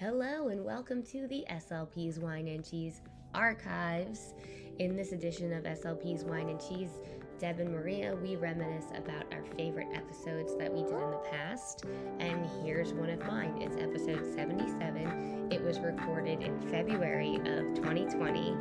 Hello and welcome to the SLP's Wine and Cheese Archives. In this edition of SLP's Wine and Cheese, Deb and Maria, we reminisce about our favorite episodes that we did in the past. And here's one of mine. It's episode 77. It was recorded in February of 2020,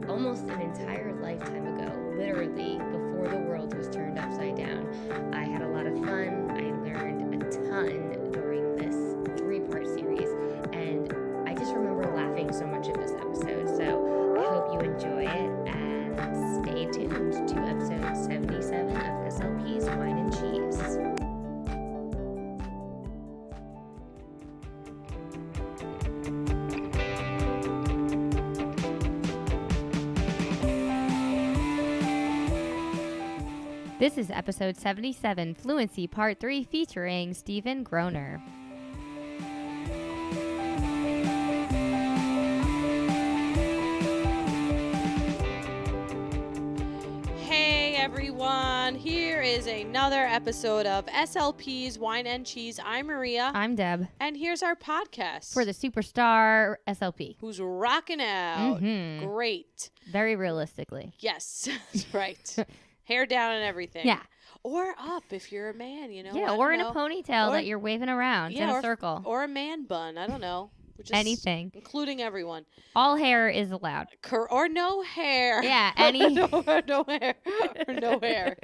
almost an entire lifetime ago, literally before the world was turned upside down. I had a lot of fun. I learned a ton during this three-part series, and I just remember laughing so much in this episode. So I hope you enjoy it, and stay tuned to episode 77 of SLP's Wine and Cheese. This is episode 77, Fluency Part 3, featuring Stephen Groner. Hey everyone, here is another episode of SLP's Wine and Cheese. I'm Maria. I'm Deb. And here's our podcast. For the superstar SLP. Who's rocking out. Mm-hmm. Great. Very realistically. Yes, that's right. Hair down and everything. Yeah. Or up if you're a man, you know. Yeah, or in a ponytail that you're waving around in a circle. Or a man bun. I don't know. Anything. Including everyone. All hair is allowed. Or no hair. Yeah, any. no hair. Or no hair.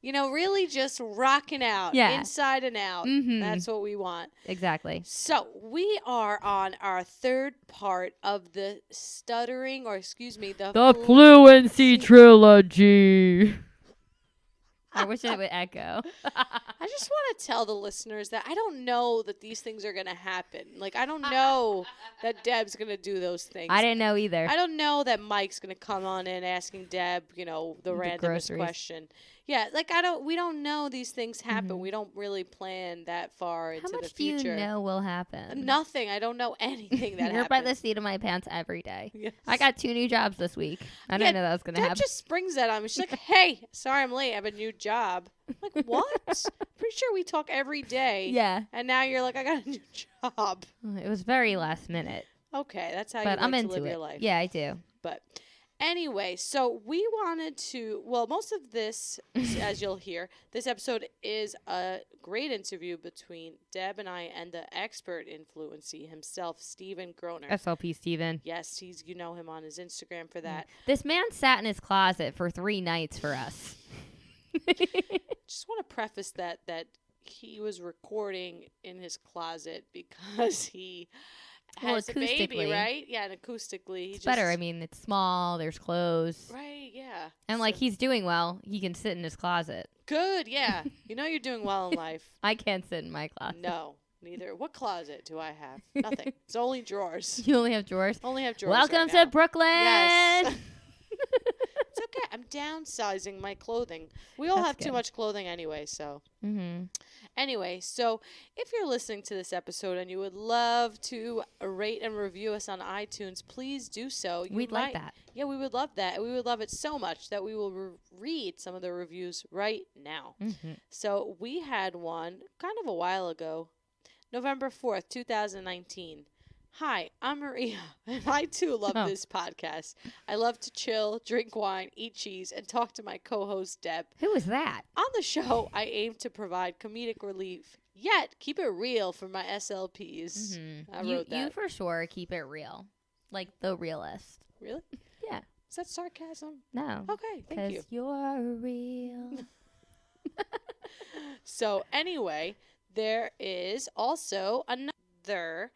You know, really just rocking out. Yeah. Inside and out. Mm-hmm. That's what we want. Exactly. So we are on our third part of the the Fluency trilogy. I wish it would echo. I just want to tell the listeners that I don't know that these things are going to happen. Like, I don't know that Deb's going to do those things. I didn't know either. I don't know that Mike's going to come on in asking Deb, the randomest groceries. question. Yeah, like we don't know these things happen. Mm-hmm. We don't really plan that far into the future. How much do you know will happen? Nothing. I don't know anything that You're happens. by the seat of my pants every day. Yes. I got 2 new jobs this week. I didn't know that was going to happen. Deb just springs that on me. She's like, hey, sorry I'm late. I have a new job. I'm like, what? Pretty sure we talk every day. Yeah. And now you're like, I got a new job. It was very last minute. Okay, that's how but you I'm like into to live it. your life. Yeah, I do. But anyway, so we wanted to, most of this, as you'll hear, this episode is a great interview between Deb and I and the expert in fluency himself, Stephen Groner. SLP.Stephen. Yes, you know him on his Instagram for that. This man sat in his closet for 3 nights for us. Just want to preface that he was recording in his closet because he has a baby, right? Yeah, and acoustically. It's better. I mean, it's small. There's clothes. Right, yeah. And, he's doing well. He can sit in his closet. Good, yeah. You're doing well in life. I can't sit in my closet. No, neither. What closet do I have? Nothing. It's only drawers. You only have drawers? Only have drawers. Welcome to Brooklyn. Yes. It's okay. I'm downsizing my clothing. We all have too much clothing anyway, so. Mm-hmm. Anyway, so if you're listening to this episode and you would love to rate and review us on iTunes, please do so. We'd like that. Yeah, we would love that. We would love it so much that we will read some of the reviews right now. Mm-hmm. So we had one kind of a while ago, November 4th, 2019. Hi, I'm Maria, and I too love this podcast. I love to chill, drink wine, eat cheese, and talk to my co-host, Deb. Who is that? On the show, I aim to provide comedic relief, yet keep it real for my SLPs. Mm-hmm. I wrote that. You for sure keep it real. Like the realist. Really? Yeah. Is that sarcasm? No. Okay, thank you. Because you're real. So anyway, there is also another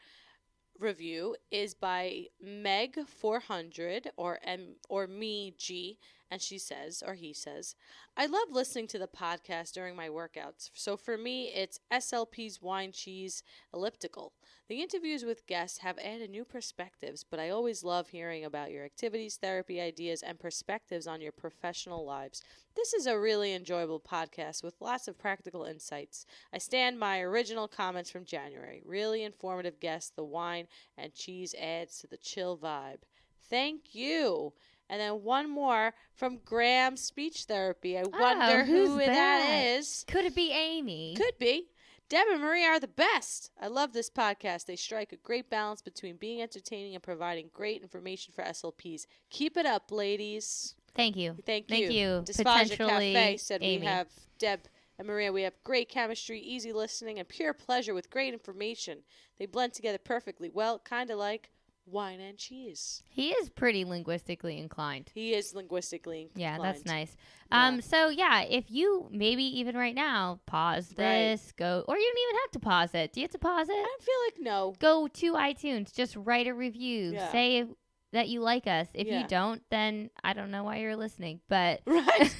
review is by Meg400 or me G, and she says, or he says, I love listening to the podcast during my workouts. So for me, it's SLP's Wine Cheese Elliptical. The interviews with guests have added new perspectives, but I always love hearing about your activities, therapy ideas, and perspectives on your professional lives. This is a really enjoyable podcast with lots of practical insights. I stand my original comments from January. Really informative guests. The wine and cheese adds to the chill vibe. Thank you. And then one more from Graham Speech Therapy. I wonder who that is. Could it be Amy? Could be. Deb and Maria are the best. I love this podcast. They strike a great balance between being entertaining and providing great information for SLPs. Keep it up, ladies. Thank you. Thank Thank you. Disfagia Potentially Cafe said Amy. we have Deb and Maria. We have great chemistry, easy listening, and pure pleasure with great information. They blend together perfectly well, kind of like wine and cheese. He is pretty linguistically inclined. He is linguistically inclined. Yeah, that's nice. Yeah. So yeah, if you maybe even right now pause this, go, or you don't even have to pause it. Do you have to pause it? I feel like no. Go to iTunes, just write a review, Yeah. say that you like us. If Yeah. you don't, then I don't know why you're listening. But Right.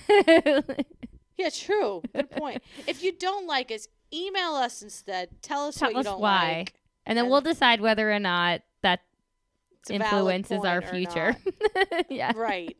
Yeah, true. Good point. If you don't like us, email us instead. Tell us what you don't why. like. And then we'll decide whether or not that It's a valid influences our point or future. Yeah. Right.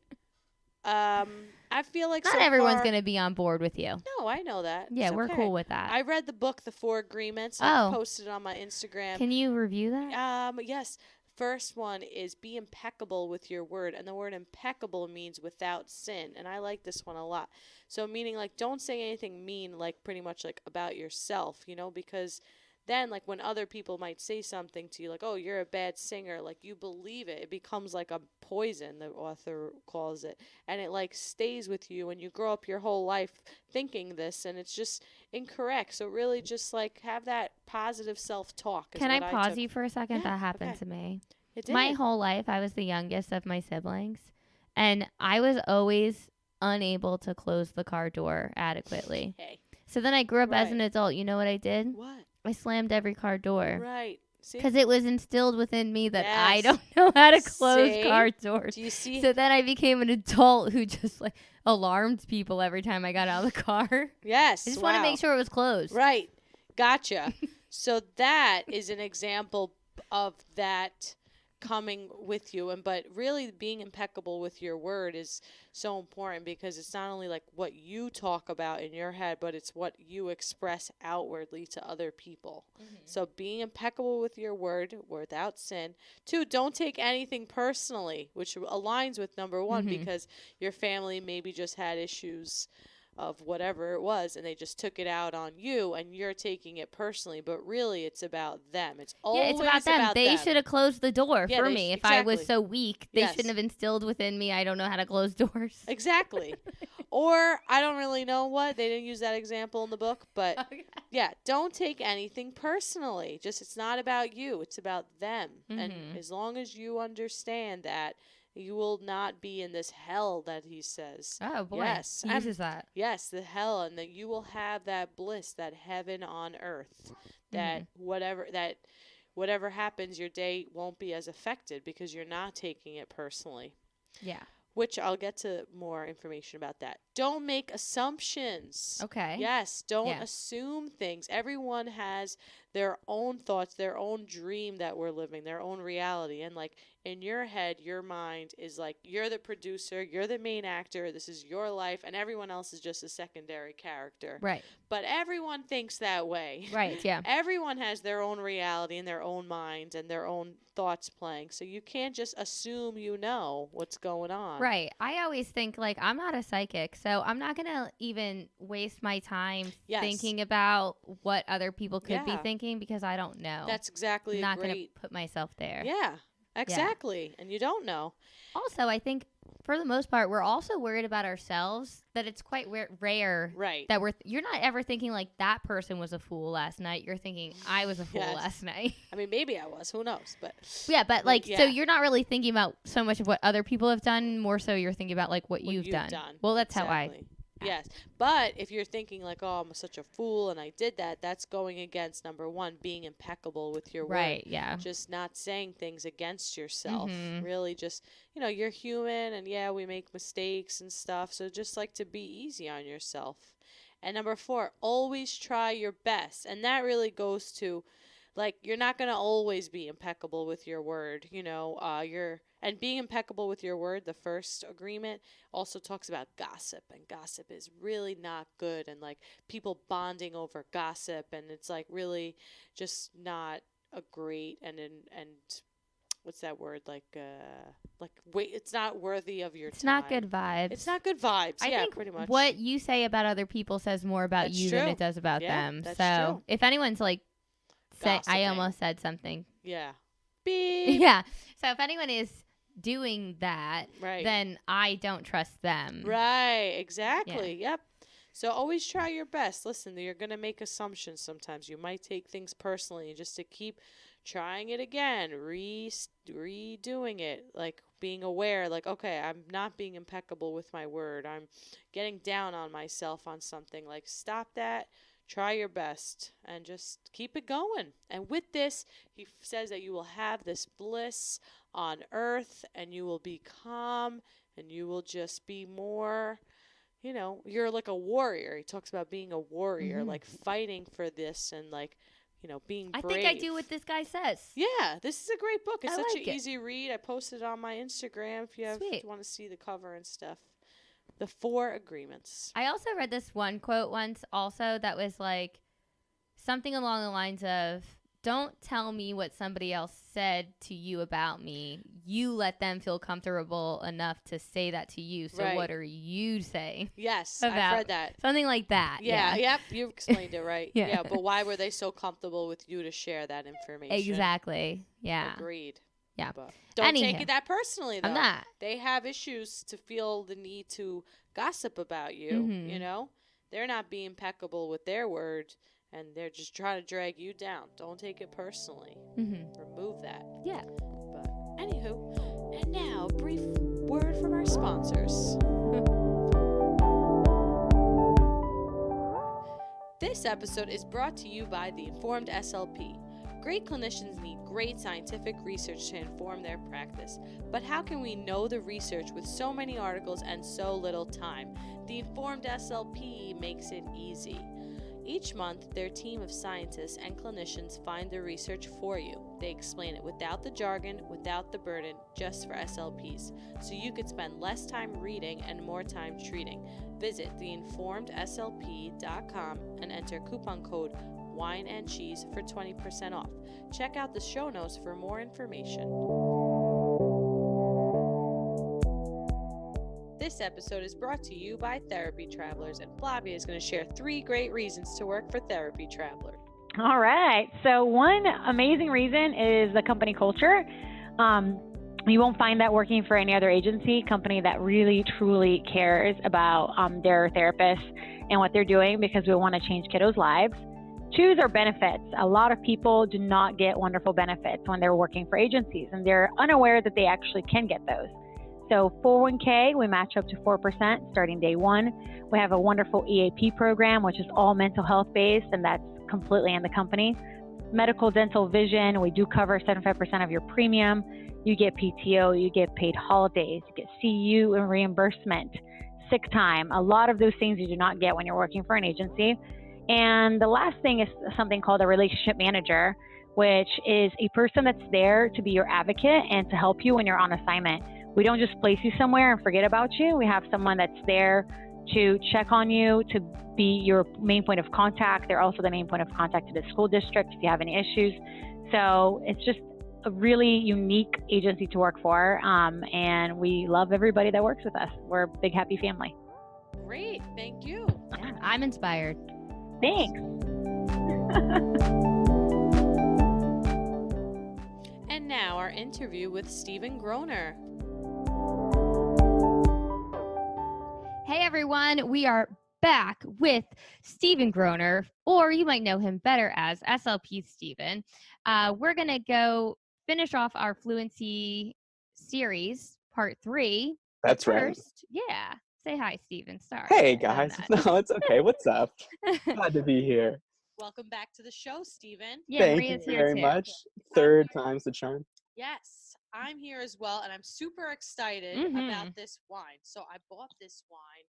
I feel like Not so everyone's far- going to be on board with you. No, I know that. Yeah, It's we're okay. cool with that. I read the book, The Four Agreements. Oh. I posted it on my Instagram. Can you review that? Yes. First one is be impeccable with your word. And the word impeccable means without sin. And I like this one a lot. So meaning like don't say anything mean like pretty much like about yourself, you know, because then like when other people might say something to you like, oh, you're a bad singer, like you believe it. It becomes like a poison, the author calls it. And it like stays with you and you grow up your whole life thinking this and it's just incorrect. So really just like have that positive self-talk. Can I pause you for a second? Yeah, That happened okay. to me. It did. My whole life, I was the youngest of my siblings. And I was always unable to close the car door adequately. Okay. So then I grew up as Right. an adult. You know what I did? What? I slammed every car door. Right. See? Because it was instilled within me that I Yes. don't know how to close See? car doors. Do you see? So then I became an adult who just like alarmed people every time I got out of the car. Yes. I just want to make sure it was closed. Right. Gotcha. So that is an example of that coming with you, and but really being impeccable with your word is so important because it's not only like what you talk about in your head, but it's what you express outwardly to other people. So being impeccable with your word without sin. 2, don't take anything personally, which aligns with number 1 because your family maybe just had issues of whatever it was and they just took it out on you and you're taking it personally, but really it's about them. It's always it's about them. They should have closed the door Yeah, for they me. If exactly. I was so weak, they Yes. shouldn't have instilled within me I don't know how to close doors. Exactly. Or I don't really know what. They didn't use that example in the book, but yeah, don't take anything personally. Just it's not about you. It's about them. And as long as you understand that, you will not be in this hell that he says. Oh, boy. Yes. He uses that. Yes, the hell, and that you will have that bliss, that heaven on earth, that whatever happens, your day won't be as affected because you're not taking it personally. Yeah. Which I'll get to more information about that. Don't make assumptions. Okay. Yes, don't assume things. Everyone has their own thoughts, their own dream that we're living, their own reality. And like in your head, your mind is like you're the producer, you're the main actor, this is your life, and everyone else is just a secondary character. Right. But everyone thinks that way. Right, yeah. Everyone has their own reality and their own mind and their own thoughts playing. So you can't just assume you know what's going on. Right. I always think like I'm not a psychic, so I'm not going to even waste my time thinking about what other people could be thinking because I don't know. That's exactly I'm not going to put myself there. Yeah, exactly. Yeah. And you don't know. Also, I think for the most part, we're also worried about ourselves, that it's quite rare that you're not ever thinking like that person was a fool last night. You're thinking I was a fool last night. I mean, maybe I was. Who knows? But yeah, but like, so you're not really thinking about so much of what other people have done. More so, you're thinking about like what you've done. Well, that's how I. Yes. But if you're thinking like, oh, I'm such a fool and I did that, that's going against number 1, being impeccable with your word. Right, yeah. Just not saying things against yourself. Really just, you're human and we make mistakes and stuff. So just like to be easy on yourself. And number 4, always try your best. And that really goes to like, you're not going to always be impeccable with your word, and being impeccable with your word, the first agreement also talks about gossip, and gossip is really not good, and like people bonding over gossip, and it's like really just not a great and what's that word? Wait, it's not worthy of your It's time. not good vibes. It's not good vibes. I yeah, think pretty much. what you say about other people says more about That's you true. than it does about Yeah, them. that's So true. if anyone's like, I Gossiping. almost said something. Yeah. Beep. Yeah. So if anyone is doing that, Right. then I don't trust them. Right. Exactly. Yep. So always try your best. Listen, you're going to make assumptions sometimes. You might take things personally, and just to keep trying it again, redoing it, like being aware, like, okay, I'm not being impeccable with my word. I'm getting down on myself on something. Like, stop that. Try your best and just keep it going. And with this, he says that you will have this bliss on earth, and you will be calm, and you will just be more, you're like a warrior. He talks about being a warrior, like fighting for this and like, being brave. I think I do what this guy says. Yeah, this is a great book. It's such like an it. easy read. I posted it on my Instagram if you Sweet. want to see the cover and stuff. The 4 Agreements. I also read this one quote once also that was like something along the lines of, don't tell me what somebody else said to you about me. You let them feel comfortable enough to say that to you. So Right. what are you saying? Yes, I've read that. Something like that. Yeah, yep, you explained it right. Yeah. But why were they so comfortable with you to share that information? Exactly. Yeah. Agreed. Yeah. But don't take Anywho. it that personally, though. I'm not. They have issues to feel the need to gossip about you, Mhm. They're not being impeccable with their word, and they're just trying to drag you down. Don't take it personally. Remove that. Yeah. But anywho, and now a brief word from our sponsors. This episode is brought to you by the Informed SLP. Great clinicians need great scientific research to inform their practice. But how can we know the research with so many articles and so little time? The Informed SLP makes it easy. Each month, their team of scientists and clinicians find the research for you. They explain it without the jargon, without the burden, just for SLPs, so you could spend less time reading and more time treating. Visit theinformedslp.com and enter coupon code wine and cheese for 20% off. Check out the show notes for more information. This episode is brought to you by Therapy Travelers, and Flavia is going to share 3 great reasons to work for Therapy Travelers. All right. So one amazing reason is the company culture. You won't find that working for any other agency, company that really, truly cares about their therapists and what they're doing, because we want to change kiddos' lives. 2 is our benefits. A lot of people do not get wonderful benefits when they're working for agencies, and they're unaware that they actually can get those. So 401k, we match up to 4% starting day 1. We have a wonderful EAP program, which is all mental health based, and that's completely in the company. Medical, dental, vision, we do cover 75% of your premium. You get PTO, you get paid holidays, you get CU and reimbursement, sick time, a lot of those things you do not get when you're working for an agency. And the last thing is something called a relationship manager, which is a person that's there to be your advocate and to help you when you're on assignment. We don't just place you somewhere and forget about you. We have someone that's there to check on you, to be your main point of contact. They're also the main point of contact to the school district if you have any issues. So it's just a really unique agency to work for, and we love everybody that works with us. We're a big, happy family. Great. Thank you. Yeah. I'm inspired. Thanks. And now our interview with Stephen Groner. Hey everyone, we are back with Stephen Groner, or you might know him better as SLP.Stephen. We're going to go finish off our Fluency series, part 3. That's right. First, yeah. Say hi, Stephen. Sorry. Hey, guys. No, it's okay. What's up? Glad to be here. Welcome back to the show, Stephen. Yeah, Thank Maria's you here very too. much. Third time's the charm. Yes, I'm here as well, and I'm super excited about this wine. So I bought this wine,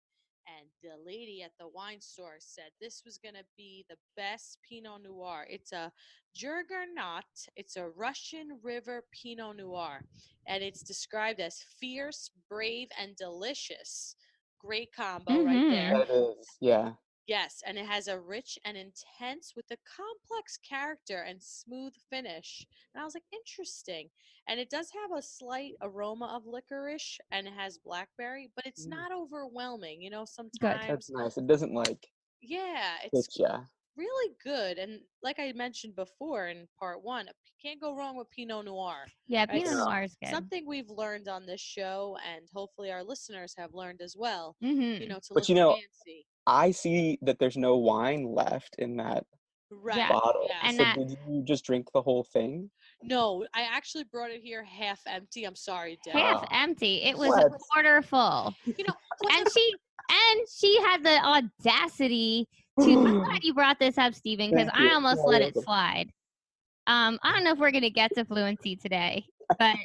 and the lady at the wine store said this was going to be the best Pinot Noir. It's a Jurgernot. It's a Russian River Pinot Noir, and it's described as fierce, brave, and delicious. Great combo right there. That is, yeah. Yes, and it has a rich and intense with a complex character and smooth finish. And I was like, interesting. And it does have a slight aroma of licorice and it has blackberry, but it's Mm. not overwhelming. You know, Good. That's sometimes, nice. It doesn't like yeah, hit it's ya. really good. And like I mentioned before in part one, can't go wrong with Pinot Noir. Yeah, Right? Pinot No. Noir is good. Something we've learned on this show, and hopefully our listeners have learned as well, Mm-hmm. to But look you know, fancy. I see that there's no wine left in that Right. Yeah. bottle. And Yes. So that did you just drink the whole thing? No, I actually brought it here half empty. I'm sorry, Deb. half Oh, empty. It was a what? quarter full. You know, what And the she had the audacity to I'm glad you brought this up, Stephen, because Thank I you. almost You're let it welcome. slide. I don't know if we're gonna get to fluency today, but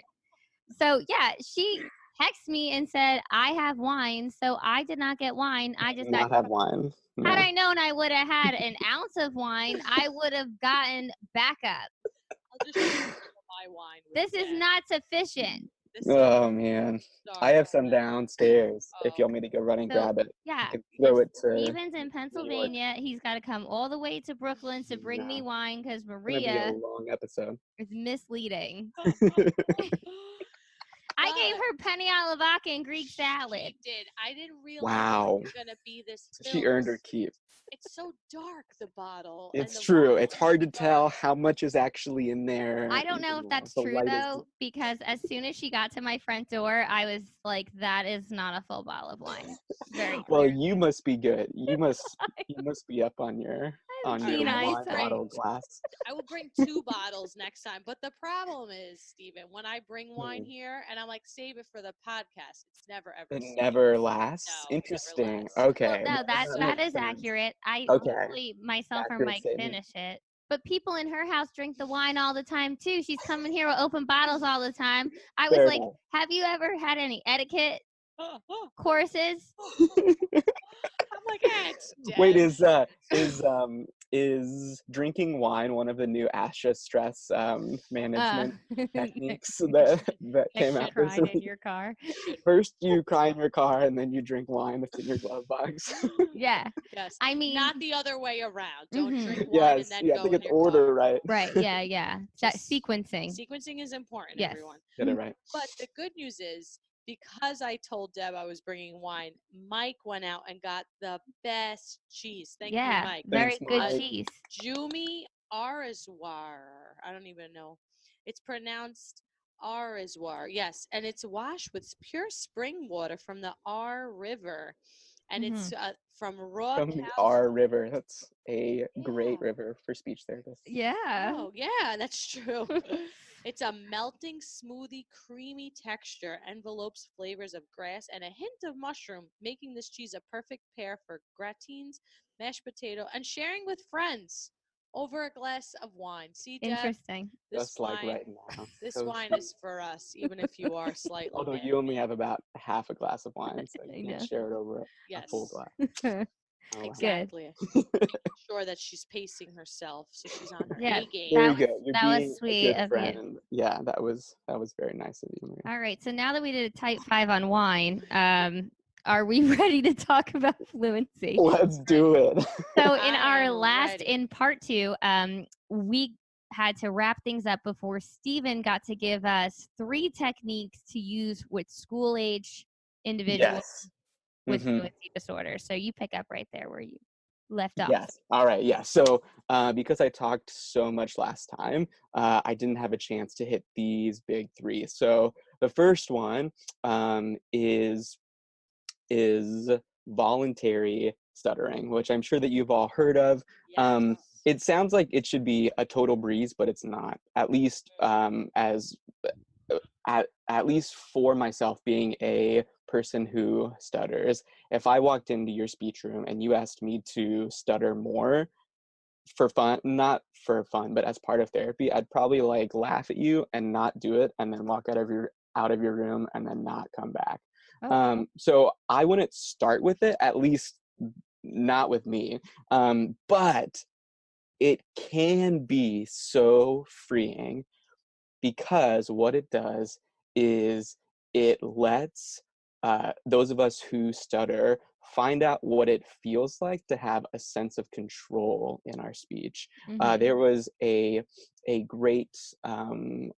so yeah, she texted me and said, I have wine, so I did not get wine. I I do just got not have wine. had No. I known I would have had an ounce of wine, I would have gotten backup. I'll just share some of my wine with This is Deb. not sufficient. This is Oh man. I sorry. have some downstairs. If you Oh, want me to go run and So grab it, I yeah, can so throw it to Steven's in New York. Pennsylvania. He's got to come all the way to Brooklyn to bring me No, wine because it's gonna be a Maria long episode. is misleading. I but gave her penny alla vodka and Greek salad. she did. I didn't realize Wow. it was gonna be this So she earned her fills. keep. It's so dark, the bottle, and It's the true. wine It's hard to is tell dark. how much is actually in there. I don't know You if know, that's the true light is though, because as soon as she got to my front door, I was like, that is not a full bottle of wine. Very well, clear. you must be good. You must be up on your I have keen wine eyesight. bottle glass. I will bring 2 bottles next time. But the problem is, Stephen, when I bring wine here and I'm like, save it for the podcast, it's never ever It safe. never lasts. No, it never Interesting. lasts. Well, Okay. no, that makes is sense. accurate. I Okay. usually myself or Accurate Mike statement. finish it. But people in her house drink the wine all the time too. She's coming here with open bottles all the time. I was Fair like, enough. have you ever had any etiquette courses? I'm like, it's dead. Wait, is drinking wine one of the new ASHA stress management techniques that came Extra out crying in recently? your car. First you cry in your car and then you drink wine that's in your glove box. Yeah. Yes. I mean, Not the other way around. Don't Mhm. drink wine and Yes, then yeah, I go think in it's your order car. right. right. Yeah. Yeah. That Just sequencing. sequencing is important, Yes. everyone. Get it right. But the good news is, because I told Deb I was bringing wine, Mike went out and got the best cheese. Thank you, Yeah. Mike. Very Thanks, good Mike. cheese. Jumi Arizwar. I don't even know. It's pronounced Arizwar. Yes, and it's washed with pure spring water from the R River, and it's from raw From the cow. R River. That's a great Yeah. river for speech therapists. Yeah. Oh, yeah, that's true. It's a melting, smoothie, creamy texture, envelopes flavors of grass and a hint of mushroom, making this cheese a perfect pair for gratines, mashed potato, and sharing with friends over a glass of wine. See, Deb, Interesting. this Just like wine, right now. this So wine sweet. is for us, even if you are slightly Although mad you at only me. have about half a glass of wine, so I you can't know. share it over a full Yes, glass. Oh, wow. exactly. Sure that she's pacing herself, so she's on her Yeah. A game. Very good. You're that was being a sweet good of you. friend. Yeah, that was very nice of you, Maria. All right. So now that we did a type 5 on wine, are we ready to talk about fluency? Let's do it. So in I our am last, ready. in part 2, we had to wrap things up before Stephen got to give us 3 techniques to use with school age individuals Yes. with Mhm. fluency disorder. So you pick up right there where you left off. Yes. All right. Yeah. So because I talked so much last time, I didn't have a chance to hit these big 3. So the first one is voluntary stuttering, which I'm sure that you've all heard of. Yes. It sounds like it should be a total breeze, but it's not. At least as at least for myself, being a person who stutters, if I walked into your speech room and you asked me to stutter more for fun, not for fun, but as part of therapy, I'd probably like laugh at you and not do it, and then walk out of your room and then not come back. Oh. So I wouldn't start with it, at least not with me. But it can be so freeing, because what it does is it lets those of us who stutter find out what it feels like to have a sense of control in our speech. Mhm. There was a great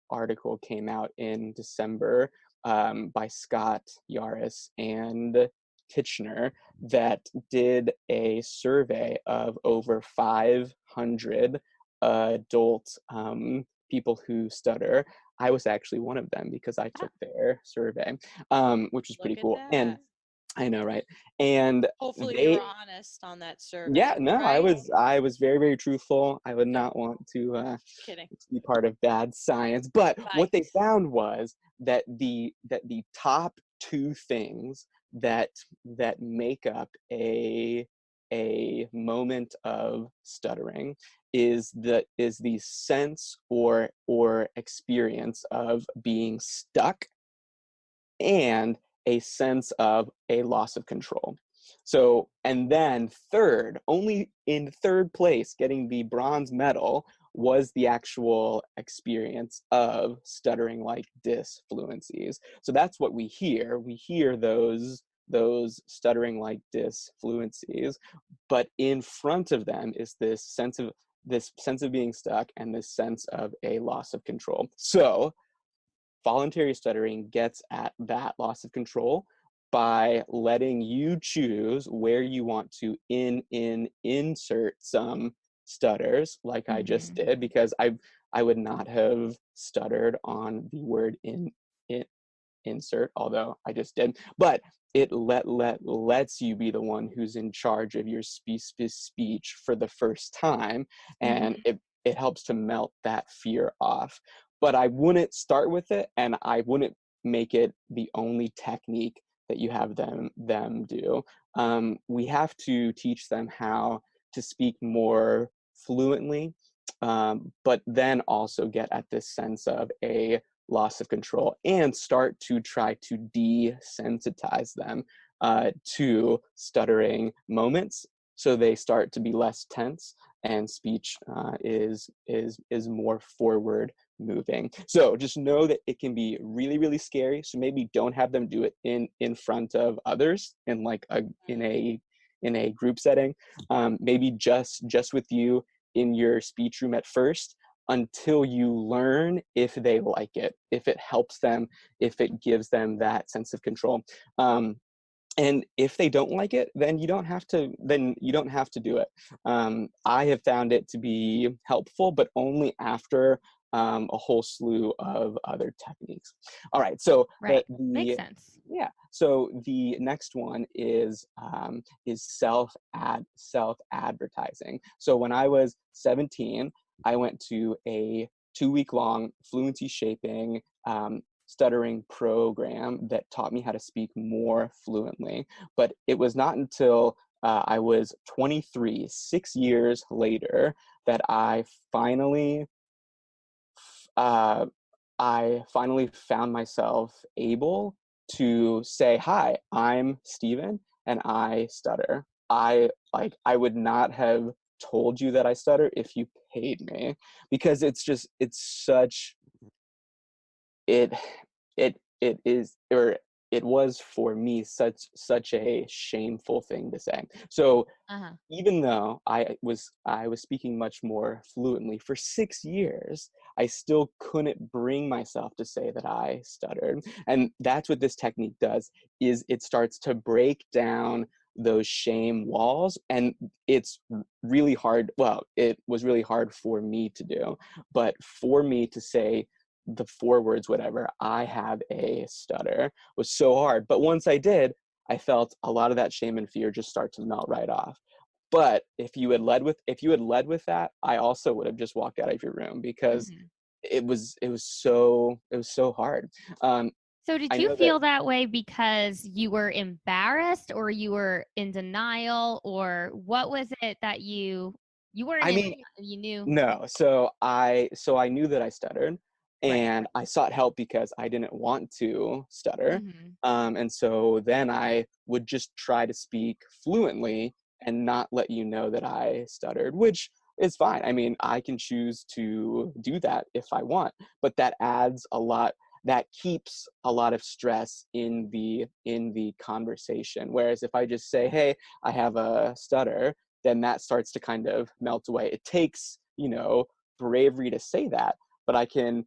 article came out in December by Scott Yaris and Kitchener that did a survey of over 500 adult people who stutter. I was actually one of them because I took their survey, which was pretty Look at cool. And that. I know, right? And Hopefully you they, were honest on that yeah, survey, no, right? I was very, very truthful. I would Good. not want to Kidding. be part of bad science. But what they Right. found was that the top two things that make up a moment of stuttering is the sense or experience of being stuck and a sense of a loss of control. So, and then third, only in third place, getting the bronze medal was the actual experience of stuttering like disfluencies. So that's what we hear. We hear those stuttering like disfluencies, but in front of them is this sense of being stuck and this sense of a loss of control. So voluntary stuttering gets at that loss of control by letting you choose where you want to insert some stutters, like I just Mhm. did, because I would not have stuttered on the word in insert, although I just did. But it lets you be the one who's in charge of your speech for the first time, and Mhm. it helps to melt that fear off. But I wouldn't start with it, and I wouldn't make it the only technique that you have them do. We have to teach them how to speak more fluently, but then also get at this sense of a loss of control and start to try to desensitize them to stuttering moments, so they start to be less tense and speech is more forward moving. So just know that it can be really, really scary. So maybe don't have them do it in front of others in like in a group setting. Maybe just with you in your speech room at first, until you learn if they like it, if it helps them, if it gives them that sense of control. And if they don't like it, then you don't have to do it. I have found it to be helpful, but only after a whole slew of other techniques. All right, so Right. Makes sense. yeah, so the next one is self advertising. So when I was 17, I went to a 2-week long fluency shaping stuttering program that taught me how to speak more fluently. But it was not until I was 23, 6 years later, that uh, I finally found myself able to say, "Hi, I'm Stephen, and I stutter." I would not have told you that I stutter if you paid me, because it's such it it is, or it was for me, such a shameful thing to say. So Uh-huh. even though I was speaking much more fluently for 6 years, I still couldn't bring myself to say that I stuttered. And that's what this technique does, is it starts to break down those shame walls. And it's really hard. Well, it was really hard for me to do, but for me to say the 4 words, whatever, "I have a stutter," was so hard. But once I did, I felt a lot of that shame and fear just start to melt right off. But if you had led with that, I also would have just walked out of your room, because Mhm. it was so hard. Um, So did I you know that. feel that way because you were embarrassed or you were in denial, or what was it that you weren't I in mean, denial, you knew? no. So I knew that I stuttered, Right. and I sought help because I didn't want to stutter. Mhm. And so then I would just try to speak fluently and not let you know that I stuttered, which is fine. I mean, I can choose to do that if I want, but that adds a lot. that keeps a lot of stress in the conversation. Whereas if I just say, hey, I have a stutter, then that starts to kind of melt away. It takes, bravery to say that, but I can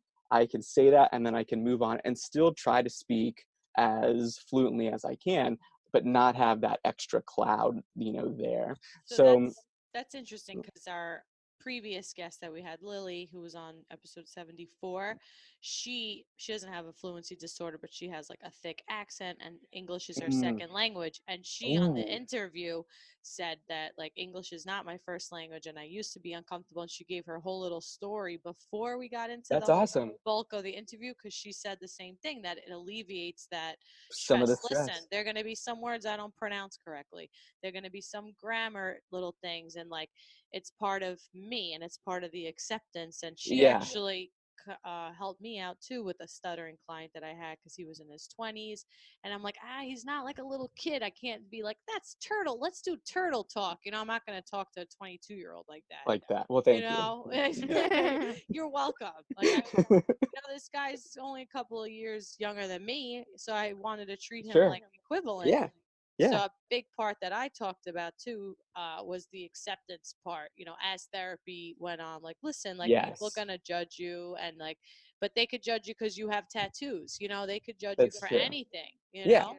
say that, and then I can move on and still try to speak as fluently as I can, but not have that extra cloud, there. So So that's interesting, because our previous guest that we had, Lily, who was on episode 74, she doesn't have a fluency disorder, but she has like a thick accent, and English is her second language. And she on the ooh, interview said that like English is not my first language, and I used to be uncomfortable. And she gave her whole little story before we got into that's the awesome. bulk of the interview, because she said the same thing, that it alleviates that Some of the stress. stress. Listen, there are going to be some words I don't pronounce correctly. There are going to be some grammar little things, and like it's part of me and it's part of the acceptance. And she Yeah, actually helped me out too with a stuttering client that I had, because he was in his 20s, and I'm like, he's not like a little kid. I can't be like, that's turtle, let's do turtle talk. I'm not going to talk to a 22-year-old like that. like that. Well, you thank you. know You're welcome. Like, this guy's only a couple of years younger than me, so I wanted to treat him Sure. like equivalent. Yeah. So Yeah. a big part that I talked about too was the acceptance part. As therapy went on, like, listen, like, people are Yes. gonna judge you, and like, but they could judge you because you have tattoos. They could judge you That's for true. anything. Yeah.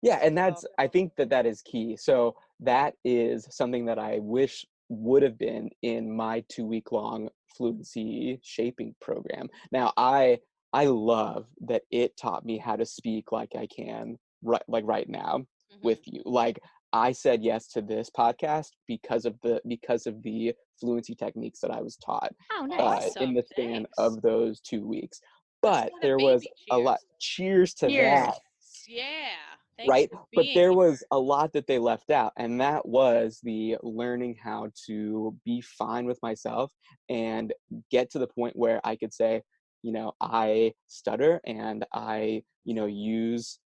Yeah, and So, I think that is key. So that is something that I wish would have been in my 2-week long fluency shaping program. Now, I love that it taught me how to speak like I can right now with you. Like, I said yes to this podcast because of the fluency techniques that I was taught Oh, nice. Awesome. in the span Thanks. of those 2 weeks. Let's But get a there was baby a lot. Cheers to Cheers. that. Yeah. Thanks Right? for But being there here. was a lot that they left out, and that was the learning how to be fine with myself and get to the point where I could say, I stutter, and I,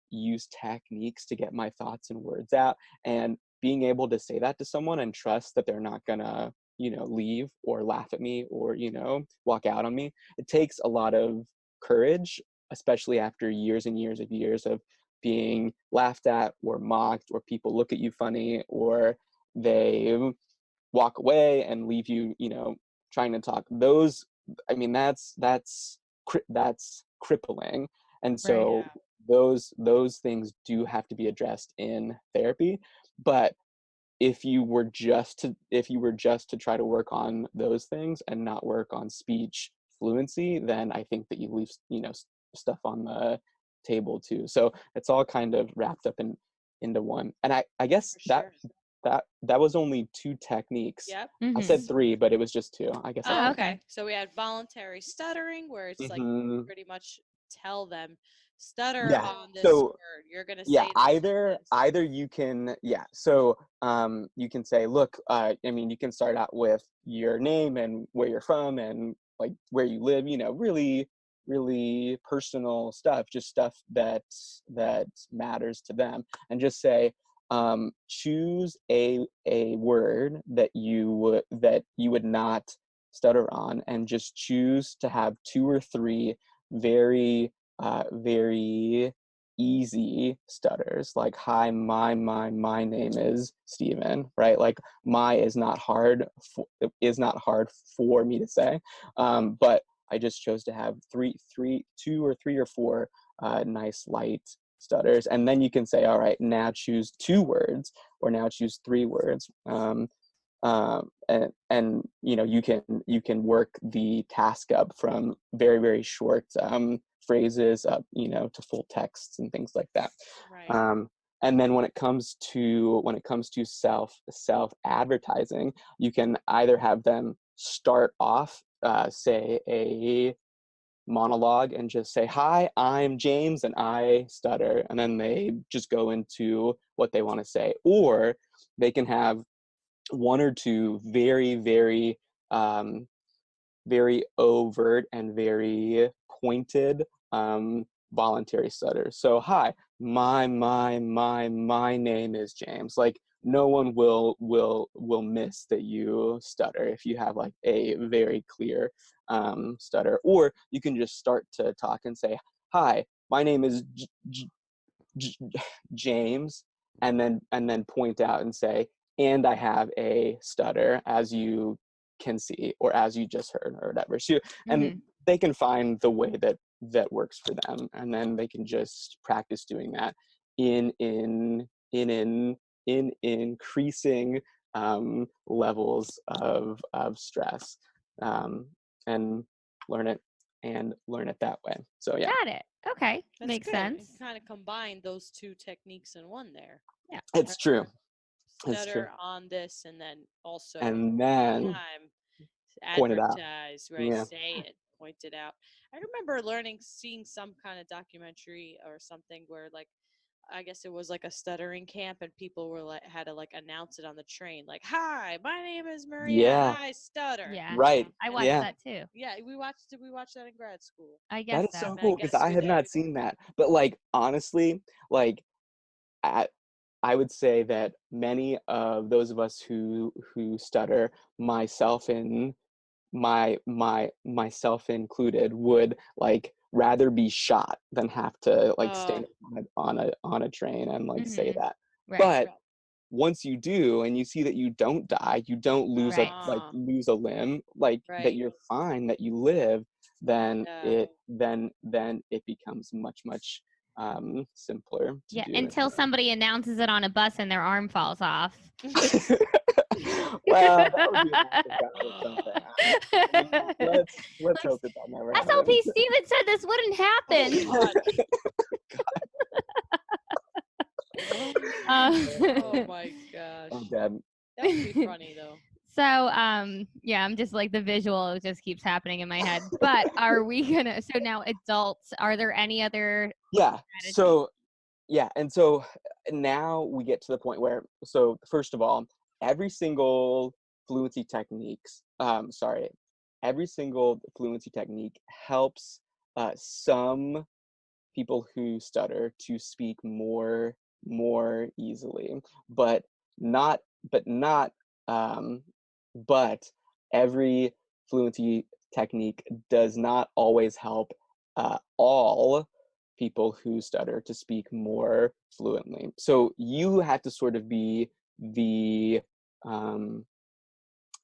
use techniques to get my thoughts and words out, and being able to say that to someone and trust that they're not gonna, leave or laugh at me or, walk out on me. It takes a lot of courage, especially after years and years of being laughed at or mocked, or people look at you funny, or they walk away and leave you, trying to talk. Those, I mean, that's crippling. And Right. so those things do have to be addressed in therapy. But if you were just to try to work on those things and not work on speech fluency, then I think that you leave, stuff on the table too. So it's all kind of wrapped up into one. And I guess For sure. that was only 2 techniques. Yep. I said Mhm. 3, but it was just 2. I guess I Oh, Oh, lied. okay. okay. So we had voluntary stuttering, where it's like Hmm. pretty much tell them, stutter Yeah. on this So word. You're gonna yeah, say this sentence. either you can, so you can say, look, you can start out with your name and where you're from and like where you live, really really personal stuff, just stuff that matters to them, and just say, choose a word that you would not stutter on, and just choose to have 2 or 3 very very easy stutters, like, hi, my name is Stephen, right? Like, my is not hard for me to say, but I just chose to have 2 or 3 or 4 nice light stutters. And then you can say, all right, now choose 2 words, or now choose 3 words. And you can work the task up from very very short phrases up, to full texts and things like that. Right. And then when it comes to self advertising, you can either have them start off, say, a monologue, and just say, hi, I'm James and I stutter, and then they just go into what they want to say. Or they can have 1 or 2 very very very overt and very pointed voluntary stutters. So, hi, my name is James. Like, no one will miss that you stutter if you have like a very clear stutter. Or you can just start to talk and say, hi, my name is James, and then point out and say, and I have a stutter, as you can see, or as you just heard, or whatever. So, and they can find the way that works for them, and then they can just practice doing that in increasing levels of stress, and learn it that way. So yeah. Got it. Okay. That's Makes good. sense. And kind of combine those two techniques in one there. Yeah. It's true. It's true. Stutter on this, and then also And then time point it out. advertise, right? Yeah. Say it, point it out. I remember seeing some kind of documentary or something where, like, I guess it was like a stuttering camp, and people were like had to like announce it on the train, like, "Hi, my name is Maria, and Yeah. I stutter." Yeah. Right. I watched Yeah. that too. Yeah, we watched that in grad school. I That guess is so. so And I cool because guess I you're had there. not seen that. But like honestly, like I would say that many of those of us who stutter, myself included, would like rather be shot than have to like stand on a train and like say that. Right. But once you do and you see that you don't die, you don't lose Right. lose a limb, like that Right. you're fine, that you live, then Yeah. it becomes much simpler to Yeah. do. Until somebody announces it on a bus and their arm falls off. Well, that would be an act of God or something. I mean, let's hope that never happens. SLP.Stephen said this wouldn't happen. Oh my gosh. I'm dead. That would be funny though. So, yeah, I'm just like the visual just keeps happening in my head. But are we gonna? So now, adults, are there any other? Yeah. strategies? So yeah, and so now we get to the point where, so first of all, every single fluency techniques, every single fluency technique helps some people who stutter to speak more easily, but not but not um, but every fluency technique does not always help all people who stutter to speak more fluently. So you have to sort of be um,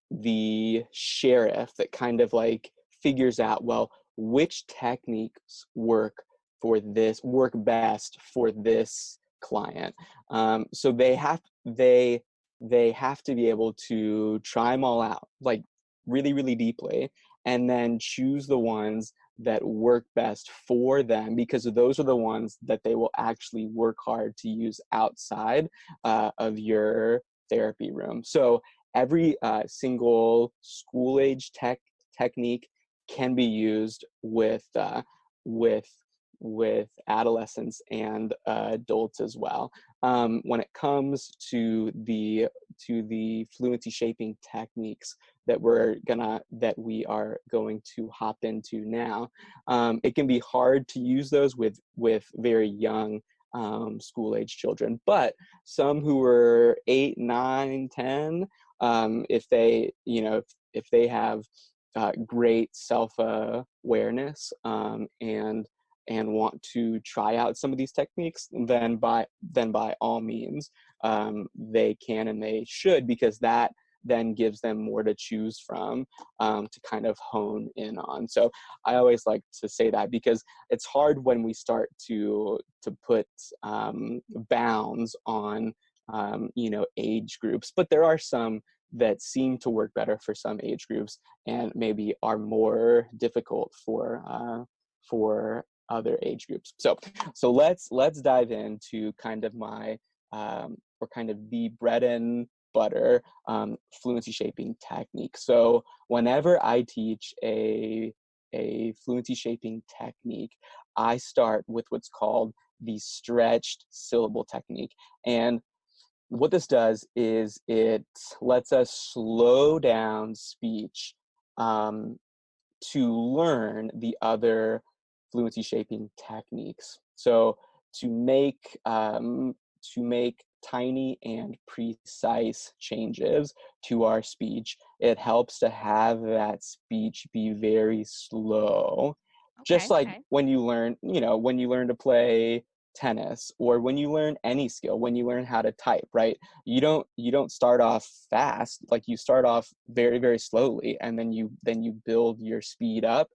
the sheriff that kind of like figures out, well, which techniques work best for this client. So they have to be able to try them all out, like really deeply, and then choose the ones that work best for them, because those are the ones that they will actually work hard to use outside of your therapy room. So every single school age technique can be used with adolescents and adults as well. When it comes to the fluency shaping techniques that we are going to hop into now, it can be hard to use those with very young school age children, but some who are 8, 9, 10, if they if they have great self awareness, and want to try out some of these techniques, then by all means they can and they should, because that then gives them more to choose from, to kind of hone in on. So I always like to say that, because it's hard when we start to put bounds on age groups, but there are some that seem to work better for some age groups and maybe are more difficult for other age groups. So let's dive into kind of my or kind of the bread and butter fluency shaping technique. So whenever I teach a fluency shaping technique, I start with what's called the stretched syllable technique. And what this does is it lets us slow down speech to learn the other fluency shaping techniques. So to make tiny and precise changes to our speech, it helps to have that speech be very slow Just like Okay. when you learn, when you learn to play tennis, or when you learn any skill, when you learn how to type, right? You don't start off fast. Like, you start off very, very slowly, and then you build your speed up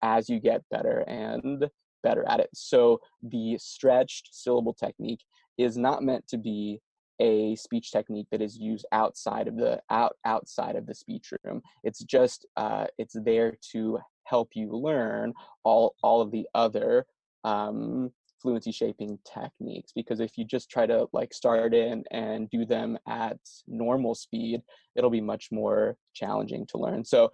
as you get better and better at it. So the stretched syllable technique is not meant to be a speech technique that is used outside of the speech room. It's just it's there to help you learn all of the other fluency shaping techniques, because if you just try to like start in and do them at normal speed, it'll be much more challenging to learn. So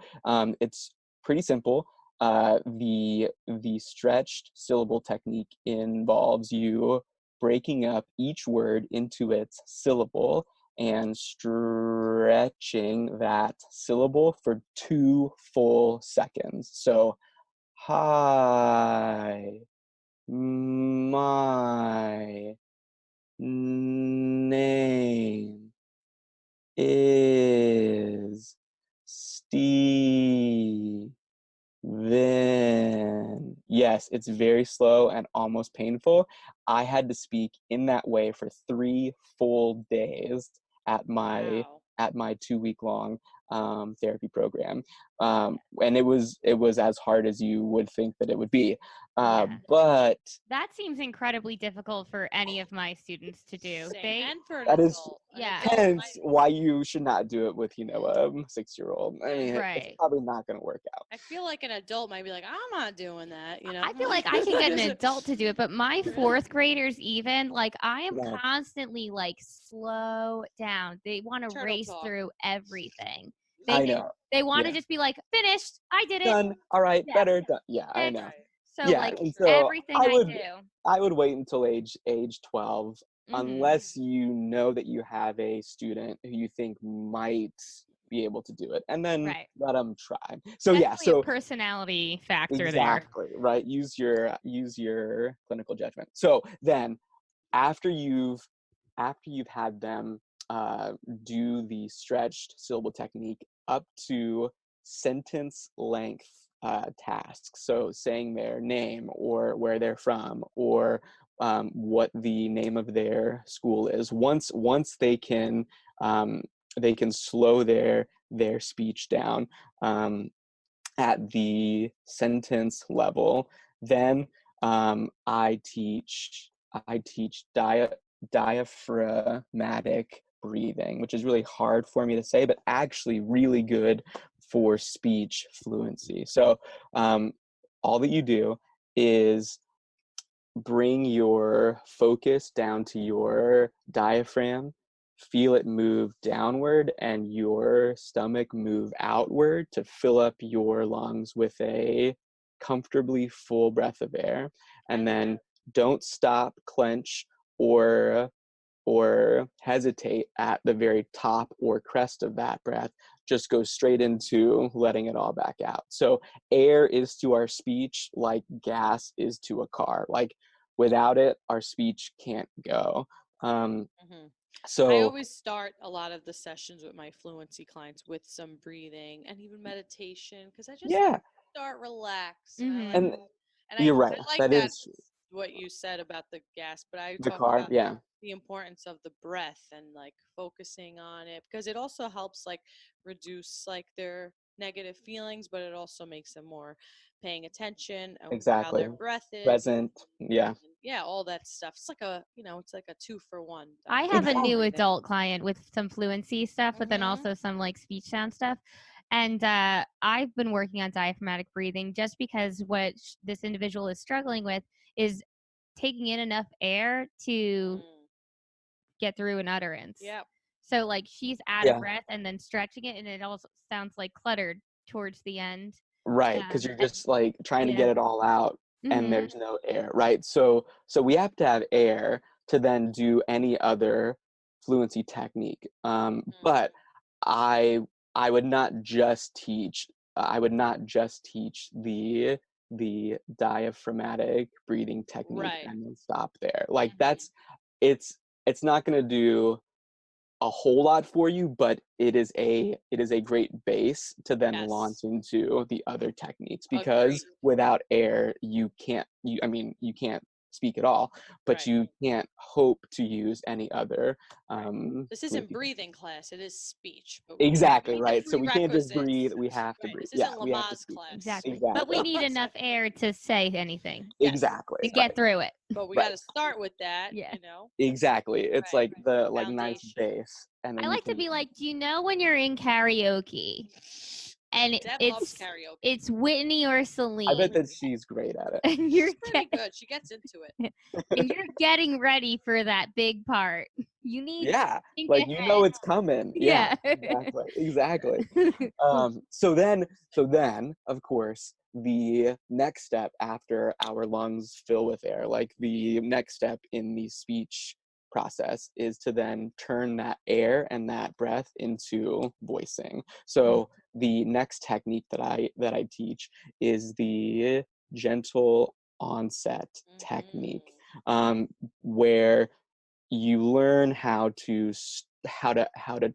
it's pretty simple. The stretched syllable technique involves you breaking up each word into its syllable and stretching that syllable for 2 full seconds. So, hi, my name is Stephen. Yes, it's very slow and almost painful. I had to speak in that way for 3 full days at my Wow. 2-week long therapy program, and it was as hard as you would think that it would be, Yeah. but That seems incredibly difficult for any of my students to do. Same. And for an that is adult. An Yeah. adult hence might, why you should not do it with, a 6-year-old. I mean, it's Right. probably not going to work out. I feel like an adult might be like, I'm not doing that, I feel like I can get an adult to do it, but my Really? 4th graders, even, like, I am Yeah. constantly like, slow down. They want to Turtle race talk. through everything. I They know. they want to Yeah. just be like, finished. I did it. Done. All right. Yeah. Better. Done. Yeah, I Next. know. Right. So Yeah, like and so everything I I would do. I would wait until age 12, Mhm. unless you know that you have a student who you think might be able to do it, and then Right. let them try. So yeah, Definitely a so personality factor there. exactly, right. Use your clinical judgment. So then, after you've had them uh, do the stretched syllable technique up to sentence length tasks, so saying their name or where they're from, or what the name of their school is, once they can slow their speech down at the sentence level, then I teach diaphragmatic breathing, which is really hard for me to say, but actually really good for speech fluency. So all that you do is bring your focus down to your diaphragm, feel it move downward, and your stomach move outward to fill up your lungs with a comfortably full breath of air. And then don't stop, clench, or hesitate at the very top or crest of that breath. Just go straight into letting it all back out. So air is to our speech like gas is to a car. Like, without it, our speech can't go. Mhm. I So always start a lot of the sessions with my fluency clients with some breathing and even meditation, because I just yeah, start relaxed, and I like Mhm. and to, and you're I right. like That that is what you said about the gas, but I the talk car. about Yeah, the importance of the breath and like focusing on it, because it also helps like reduce like their negative feelings, but it also makes them more paying attention to how exactly. their breath is, Present. Yeah, and yeah, all that stuff. It's like it's like a 2 for 1 I have a new exactly. adult client with some fluency stuff, but then Mm-hmm. also some like speech sound stuff. And I've been working on diaphragmatic breathing just because what this individual is struggling with is taking in enough air to get through an utterance. Yep. So like she's out of Yeah, breath and then stretching it, and it also sounds like cluttered towards the end. right. Because you're And just like trying to yeah. get it all out, and Hmm. there's no air, right? So we have to have air to then do any other fluency technique. But I I would not just teach the diaphragmatic breathing technique Right. and then stop there. Like, Mm-hmm. it's not going to do a whole lot for you, but it is a great base to then launch Yes. into the other techniques, Agreed. because without air you can't speak at all, but Right. you can't hope to use any other This isn't breathing class, it is speech. But exactly, we need right? the So we can't just breathe, prerequisites. we have to Right. breathe. This Yeah, isn't we have to Lamaze speak. class. Exactly. Exactly. But we need enough air to say anything Yes. Exactly. to get through it. But we Right. got to start with that, Yeah. you know. Exactly. It's Right. like the nice Foundation. base, and then I you like to can be like, do you know when you're in karaoke and Deb loves it's karaoke. it's Whitney or I bet Celine, that she's great at it. and you're She's pretty good. She gets into it. and you're getting ready for that big part. You need to Yeah, think like you know ahead. it's coming. Yeah. Exactly. So then of course the next step after our lungs fill with air, like the next step in the speech process, is to then turn that air and that breath into voicing. So the next technique that I teach is the gentle onset technique, where you learn how to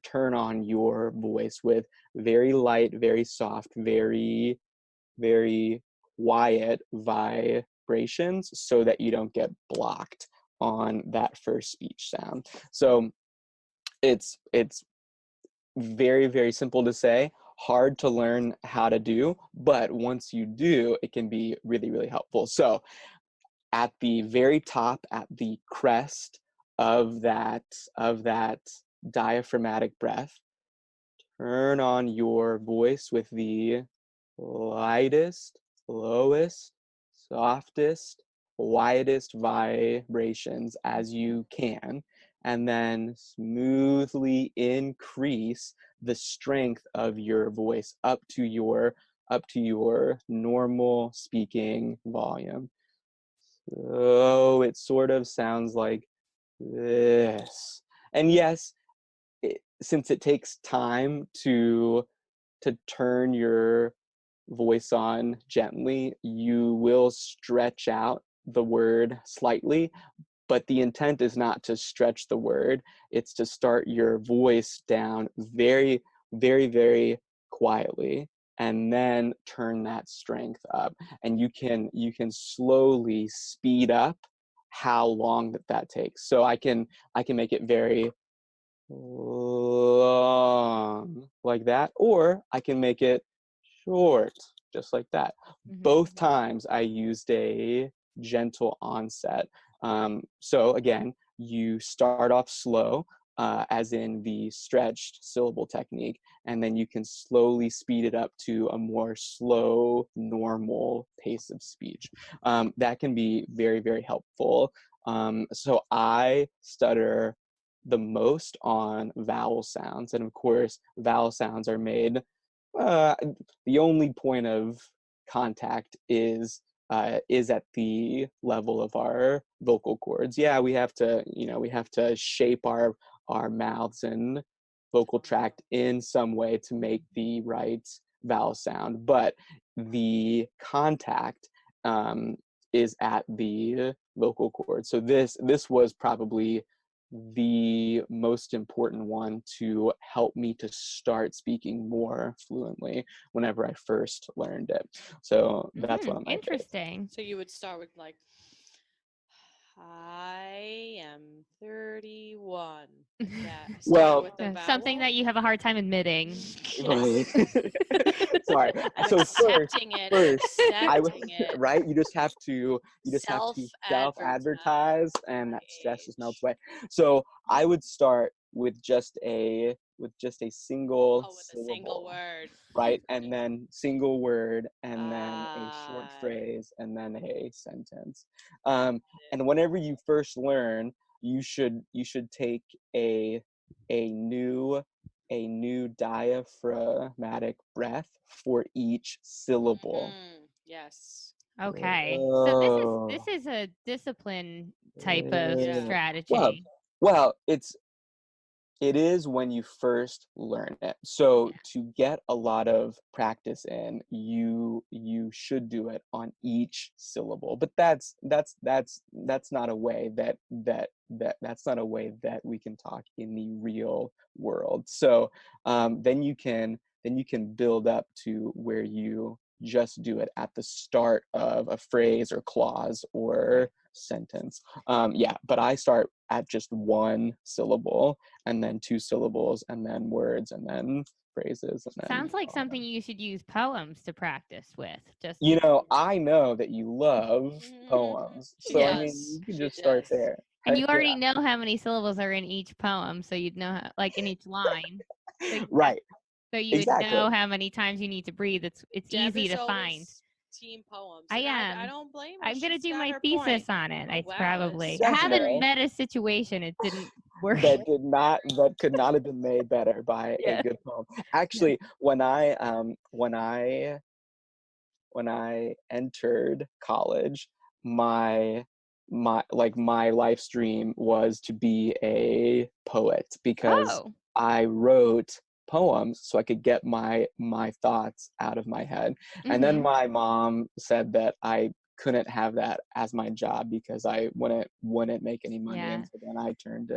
turn on your voice with very light, very soft, very very quiet vibrations, so that you don't get blocked on that first speech sound. So it's very very simple to say, hard to learn how to do, but once you do, it can be really really helpful. So at the very top, at the crest of that diaphragmatic breath, turn on your voice with the lightest, lowest, softest, quietest vibrations as you can, and then smoothly increase the strength of your voice up to your normal speaking volume. So it sort of sounds like this. And yes, since it takes time to turn your voice on gently, you will stretch out the word slightly, but the intent is not to stretch the word. It's to start your voice down very, very, very quietly, and then turn that strength up. And you can slowly speed up how long that takes. So I can make it very long like that, or I can make it short just like that. Both times I used a gentle onset. So again, you start off slow, as in the stretched syllable technique, and then you can slowly speed it up to a more slow, normal pace of speech. That can be very, very helpful. So I stutter the most on vowel sounds, and of course, vowel sounds are made. Uh, the only point of contact is at the level of our vocal cords. Yeah, we have to shape our mouths and vocal tract in some way to make the right vowel sound, but the contact is at the vocal cord. So this was probably the most important one to help me to start speaking more fluently whenever I first learned it. So that's one of my favorites. Interesting. So you would start with like, I am 31. Like that. Start Well, with the vowel. Something that you have a hard time admitting. right. Sorry. And So accepting it. I would, Accepting it. right? You just have to Self-advertise. self-advertise, and that stress just melts away. So I would start with just a single Oh, with a syllable, single word. right? And then single word, and then a short Ah. phrase, and then a sentence. And whenever you first learn, you should take a new diaphragmatic breath for each syllable. Yes. Okay. So this is a discipline type of Yeah. strategy. Well, well, It is when you first learn it. So to get a lot of practice in, you should do it on each syllable. But that's not a way that's not a way that we can talk in the real world. So then you can build up to where you just do it at the start of a phrase or clause or sentence. Yeah, but I start at just one syllable, and then two syllables, and then words, and then phrases, and then Sounds like all something that. you should use poems to practice with. Just I know that you love poems, She so I yeah. mean, does. you can She just start does. there. And Heck you yeah. already know how many syllables are in each poem, so you'd know how, like in each line. So, Right, so you would exactly. know how many times you need to breathe. It's Deb easy is to find. always team poems, I and I am. don't blame her. I'm gonna She's do got my her thesis point. on it. Oh It's wow, probably I haven't Definitely. met a situation it didn't work. That could not have been made better by a Yeah. good poem. Yeah. Actually, when I entered college, my life stream was to be a poet, because Oh. I wrote poems so I could get my thoughts out of my head. And then Mm-hmm. my mom said that I couldn't have that as my job because I wouldn't make any money, Yeah. and so then I turned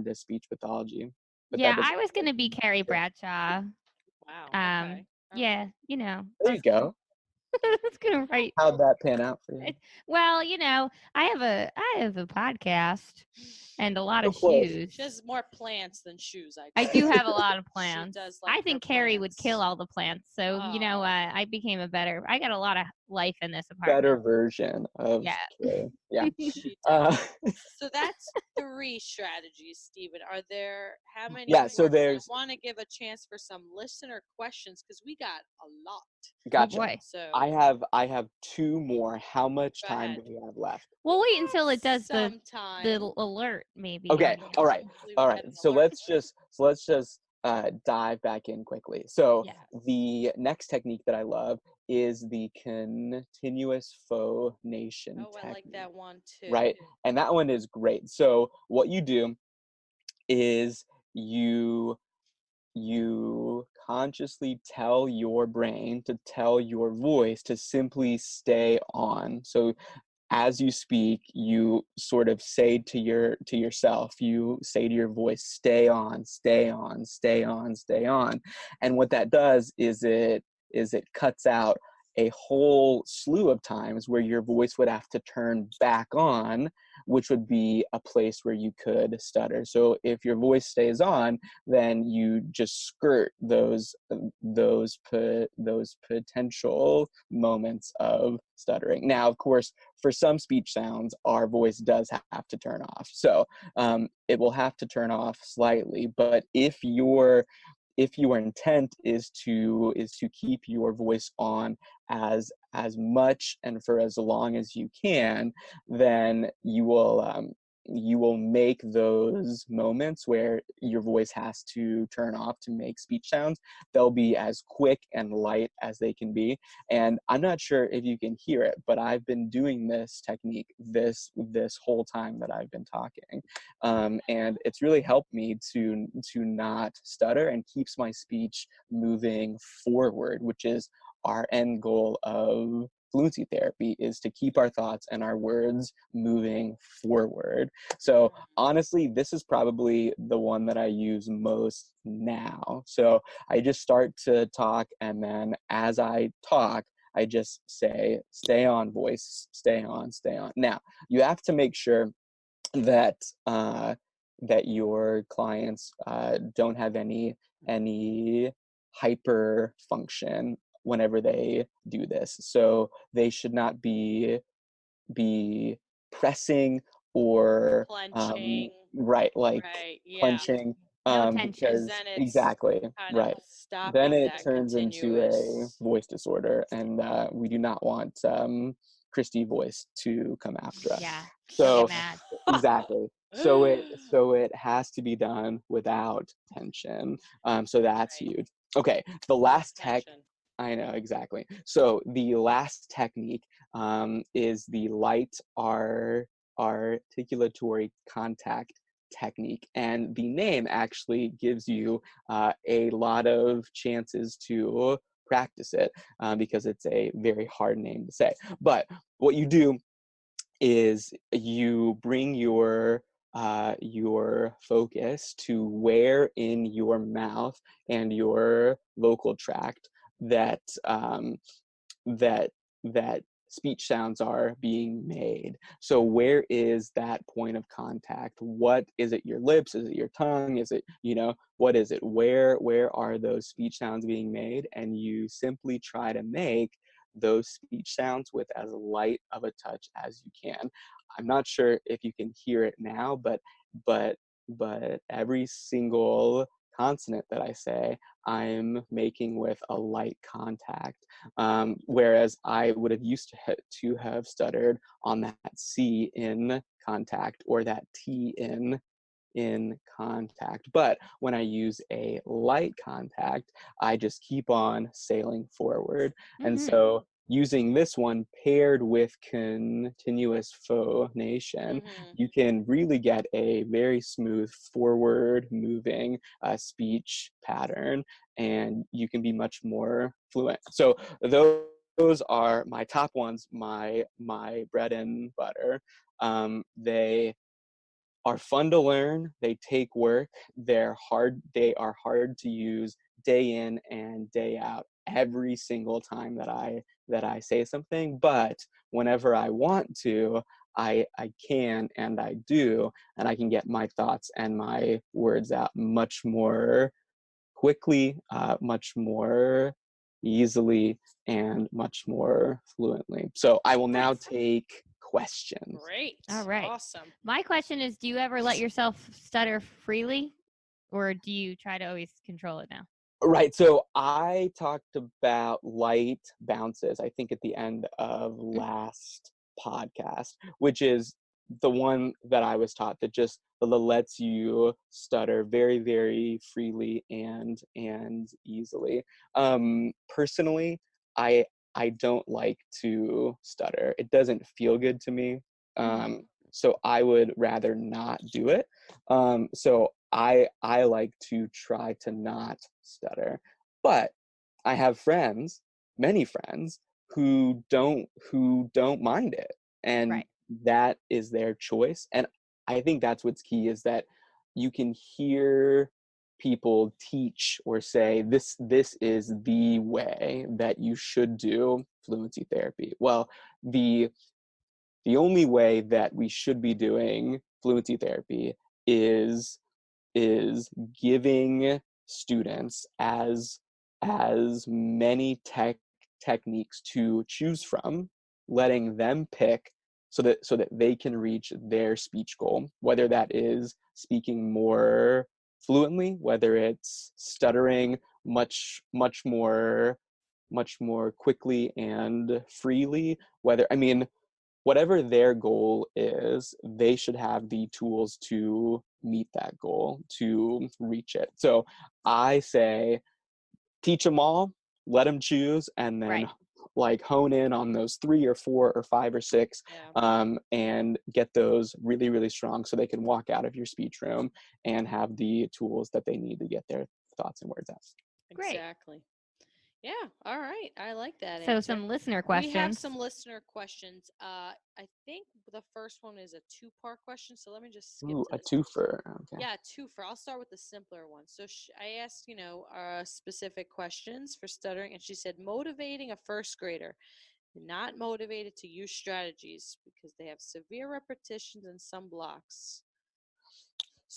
to speech pathology. But that Yeah, doesn't I was gonna be really Carrie matter. Bradshaw. wow. Okay, all Yeah, right. There I you was gonna go. I was gonna write. How'd that pan out for you? Well, I have a podcast and a lot So of close. She shoes. has more plants than shoes, I'd I say. do have a lot of She plants. does like I her think Carrie would kill plants. all the plants. So, Oh, I became I got a lot of life in this Better apartment. version of Yeah. Carrie. Yeah. she Uh, does. So that's three strategies, Stephen. Are there how many yeah. So more? Because I there's want to give a chance for some listener questions because we got a lot. Oh Gotcha. boy. So I have two more. How much go time ahead. do we have left? We'll wait until it does Some the time. alert maybe Okay. on the All end. right. Hopefully we All right. get an So alert. let's just dive back in quickly. So Yeah. the next technique that I love is the continuous phonation Oh, I like technique, that one too. right? And that one is great. So what you do is you consciously tell your brain to tell your voice to simply stay on. So as you speak, you sort of say to yourself, you say to your voice, stay on, stay on, stay on, stay on. And what that does is it cuts out a whole slew of times where your voice would have to turn back on, which would be a place where you could stutter. So if your voice stays on, then you just skirt those potential moments of stuttering. Now, of course, for some speech sounds, our voice does have to turn off. So it will have to turn off slightly. But if your intent is to keep your voice on as much and for as long as you can, then you will make those moments where your voice has to turn off to make speech sounds. They'll be as quick and light as they can be. And I'm not sure if you can hear it, but I've been doing this technique this whole time that I've been talking, and it's really helped me to not stutter and keeps my speech moving forward, which is our end goal of fluency therapy, is to keep our thoughts and our words moving forward. So honestly, this is probably the one that I use most now. So I just start to talk, and then as I talk, I just say, stay on, voice, stay on, stay on. Now, you have to make sure that that your clients don't have any hyper function whenever they do this. So they should not be pressing or Clenching. right, like Right. Yeah. clenching, No Because tension. because then it's exactly kind of right. Then stopping it that turns into a continuous. voice disorder, and we do not want Christy voice to come after us. Yeah. She'll get So mad. exactly. So it has to be done without tension. So that's Right. huge. Okay, the Less last tech. tension. I know exactly. So the last technique is the light articulatory contact technique, and the name actually gives you a lot of chances to practice it, because it's a very hard name to say. But what you do is you bring your focus to where in your mouth and your vocal tract that that that speech sounds are being made. So where is that point of contact? What is it? Your lips? Is it your tongue? Is it, what is it? Where are those speech sounds being made? And you simply try to make those speech sounds with as light of a touch as you can. I'm not sure if you can hear it now, but every single consonant that I say, I'm making with a light contact. Whereas I would have used to have stuttered on that C in contact or that T in contact. But when I use a light contact, I just keep on sailing forward. And so using this one paired with continuous phonation, you can really get a very smooth forward moving speech pattern, and you can be much more fluent. So those are my top ones, my bread and butter. They are fun to learn. They take work. They are hard to use day in and day out every single time that I say something. But whenever I want to, I can, and I do, and I can get my thoughts and my words out much more quickly, much more easily, and much more fluently. So I will now take questions. Great. All right. Awesome. My question is, do you ever let yourself stutter freely, or do you try to always control it now? Right. So I talked about light bounces, I think, at the end of last podcast, which is the one that I was taught that just lets you stutter very, very freely and easily. Personally, I don't like to stutter. It doesn't feel good to me. So I would rather not do it. So I like to try to not stutter. But I have friends, many friends, who don't mind it. And Right. that is their choice. And I think that's what's key, is that you can hear people teach or say this is the way that you should do fluency therapy. Well, the only way that we should be doing fluency therapy is giving students as many techniques to choose from, letting them pick so that they can reach their speech goal, whether that is speaking more fluently, whether it's stuttering much more quickly and freely, whatever their goal is, they should have the tools to meet that goal, to reach it. So I say, teach them all, let them choose, and then hone in on those 3 or 4 or 5 or 6, and get those really, really strong so they can walk out of your speech room and have the tools that they need to get their thoughts and words out. Great. Exactly. Yeah. All right. I like that So answer. some listener We questions. have some listener questions. I think the first one is a 2-part question. So let me just skip Ooh, to a this. twofer. Okay. Yeah, twofer. I'll start with the simpler one. So I asked, specific questions for stuttering, and she said, motivating a first grader, not motivated to use strategies because they have severe repetitions and some blocks.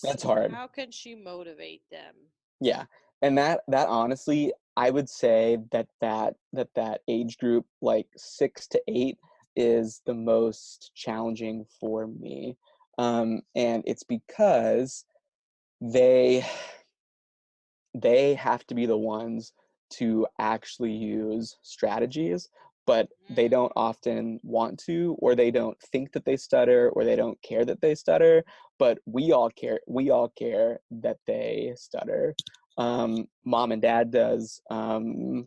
That's So hard. how can she motivate them? Yeah. And that honestly, I would say that age group, like 6 to 8, is the most challenging for me. And it's because they have to be the ones to actually use strategies, but they don't often want to, or they don't think that they stutter, or they don't care that they stutter. But we all care that they stutter. Mom and dad does,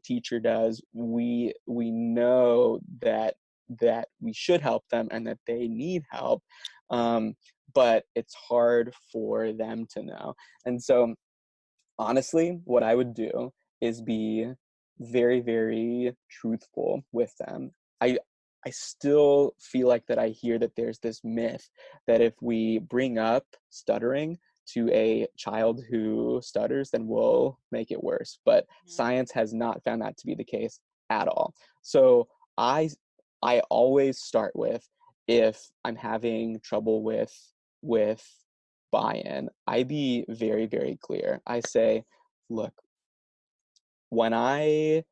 teacher does. We know that we should help them and that they need help. but it's hard for them to know. And so honestly, what I would do is be very, very truthful with them. I I still feel like that I hear that there's this myth that if we bring up stuttering to a child who stutters, then we'll make it worse. But science has not found that to be the case at all. So I I always start with, if I'm having trouble with buy-in, I be very, very clear. I say, look, when I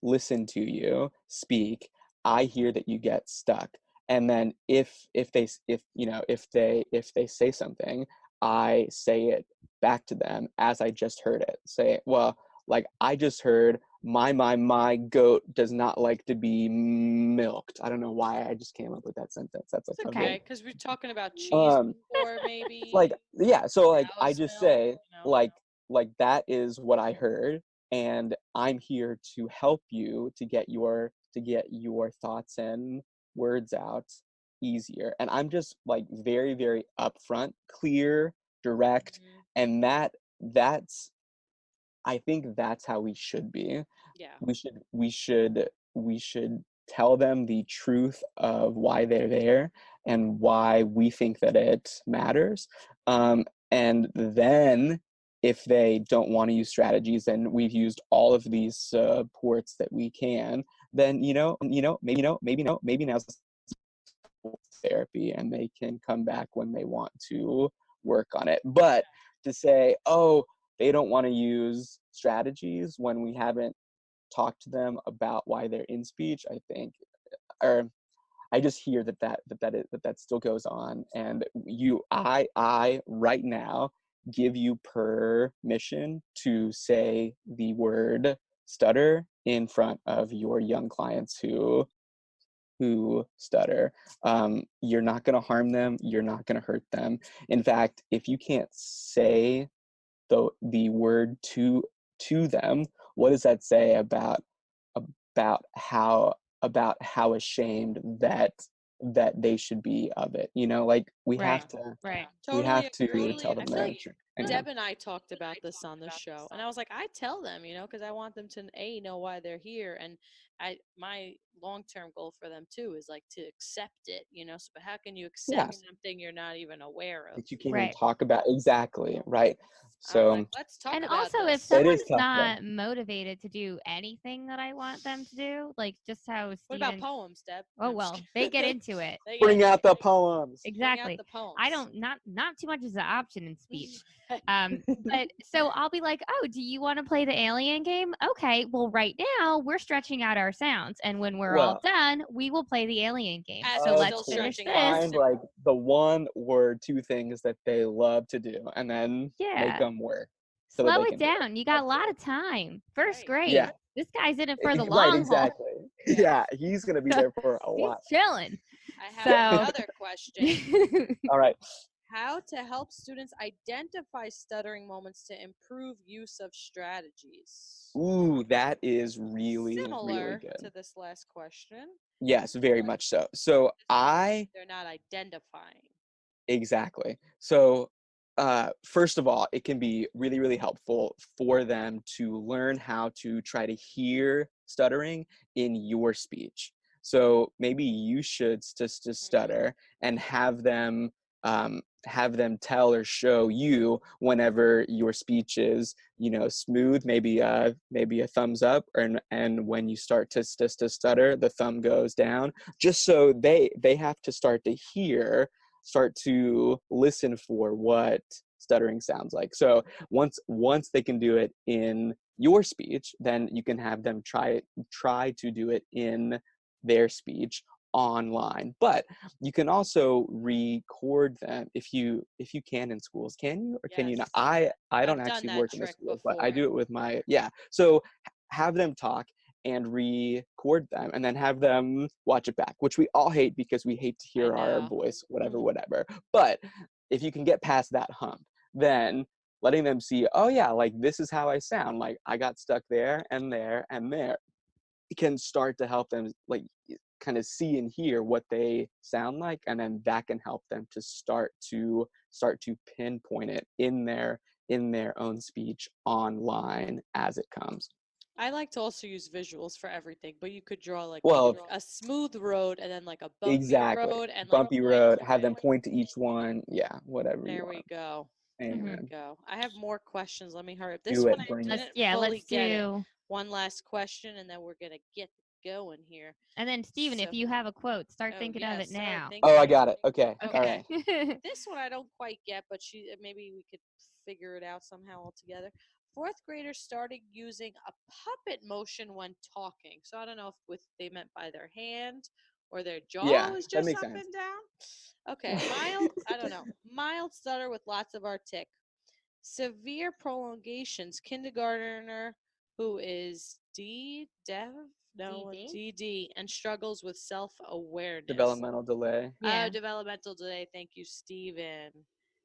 listen to you speak, I hear that you get stuck. And then if they if you know if they say something, I say it back to them as I just heard it. Say, well, like I just heard my goat does not like to be milked. I don't know why I just came up with that sentence. That's like It's a okay, very because we're talking about cheese um before, maybe like yeah, so like I cow's just milk, say you know. like that is what I heard, and I'm here to help you to get your thoughts and words out easier. And I'm just like very, very upfront, clear, direct, Mhm. and that's I think that's how we should be. Yeah. We should tell them the truth of why they're there and why we think that it matters. And then if they don't want to use strategies and we've used all of these supports that we can, then maybe now's therapy and they can come back when they want to work on it. But to say, oh, they don't want to use strategies when we haven't talked to them about why they're in speech, I think, or I just hear that still goes on. And I right now give you permission to say the word stutter in front of your young clients who stutter. You're not going to harm them. You're not going to hurt them. In fact, if you can't say the word to them, what does that say about how about how ashamed that they should be of it? Like we Right. have to Right. we Totally have to agree. tell I them feel their like truth. Deb and I talked about this on the show, and I was like, I tell them, because I want them to know why they're here, and my long term goal for them too is like to accept it, So, but how can you accept Yes, something you're not even aware of? that you can't even Right. talk about exactly, right? I'm like, So let's talk And about also, if this. it is someone's tough though. not motivated to do anything that I want them to do, like just how What about Stephen, poems, Deb? No, oh I'm just well, they get kidding. into it. They get Bring into out the it. poems. Bring out Exactly. the poems. I don't not too much is an option in speech. But so I'll be like, "Oh, do you want to play the alien game? Okay. Well, right now we're stretching out our sounds, and when we're all Well, done, we will play the alien game. As So we're let's still finish stretching out our this." find like the one or two things that they love to do and then make Yeah. them work so that Slow they it can do it. down. You got a lot of time. First Right. grade. Yeah, This guy's in it for the right, long haul. exactly. Yeah. Yeah, he's gonna be there for a He's while. chilling. I have So another question. All right. How to help students identify stuttering moments to improve use of strategies? Ooh, that is really, really Similar good. to this last question, Yes, very but much so. So this one they're not identifying. exactly. So, first of all, it can be really, really helpful for them to learn how to try to hear stuttering in your speech. So maybe you should just stutter and have them tell or show you whenever your speech is, smooth, maybe a thumbs up, and when you start to stutter, the thumb goes down, just so they have to start to listen for what stuttering sounds like. So once they can do it in your speech, then you can have them try to do it in their speech online. But you can also record them if you can in schools. Can you or can you not? Yes. I don't I've done actually that work in a trick school, but I before. do it with my yeah. So have them talk and record them and then have them watch it back, which we all hate because we hate to I hear our know. voice, whatever. But if you can get past that hump, then letting them see, oh yeah, like this is how I sound, like I got stuck there and there and there, it can start to help them, like kind of see and hear what they sound like, and then that can help them to start to pinpoint it in their own speech online as it comes. I like to also use visuals for everything, but you could draw like Well, maybe a smooth road and then like a bumpy exactly. road and like Bumpy point road, to have it. them point to each one. Yeah, whatever you There we want. go. Mm-hmm. There we Amen. go. I have more questions. Let me hurry up. This Do one it. I Bring it. didn't fully let's get it. do. One last question, and then we're gonna get going here. And then Stephen, So- if you have a quote, start Oh, thinking yeah, of it start now. thinking Oh, I of got it. Okay. Okay. All right. This one I don't quite get, but maybe we could figure it out somehow all together. Fourth graders started using a puppet motion when talking. So I don't know if they meant by their hand or their jaw Yeah, was that just makes up sense. and down. Okay, mild. I don't know. Mild stutter with lots of artic. Severe prolongations. Kindergartner who is DD and struggles with self-awareness. Developmental delay. Yeah. Oh, developmental delay. Thank you, Stephen.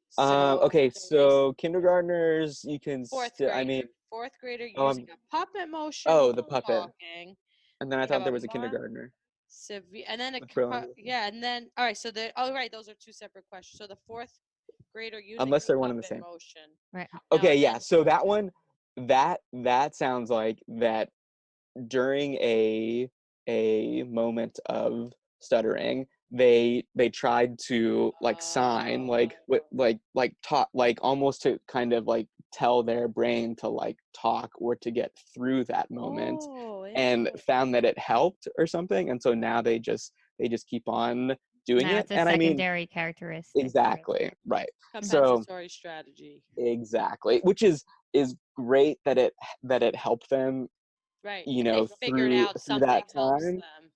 So, Okay, so kindergartners, you can fourth still. grader. I mean, Fourth grader oh, using a puppet motion oh, while the puppet. talking. And then I We have thought there a was a kindergartner. severe, and then with prolongation. yeah, and then all right. So right, those are two separate questions. So the fourth grader using Unless the they're one and the puppet same. motion. Right. Now, Okay, yeah. again, So that one, that sounds like that during a moment of stuttering, they tried to like sign, like with like talk, like almost to kind of like tell their brain to like talk or to get through that moment, Oh, and found that it helped or something, and so now they just keep on doing Now it. it's a And I mean, secondary characteristic. exactly, right. So compensatory strategy. exactly, which is great that it helped them, Right. you They know, figured through out through something that helps time, them.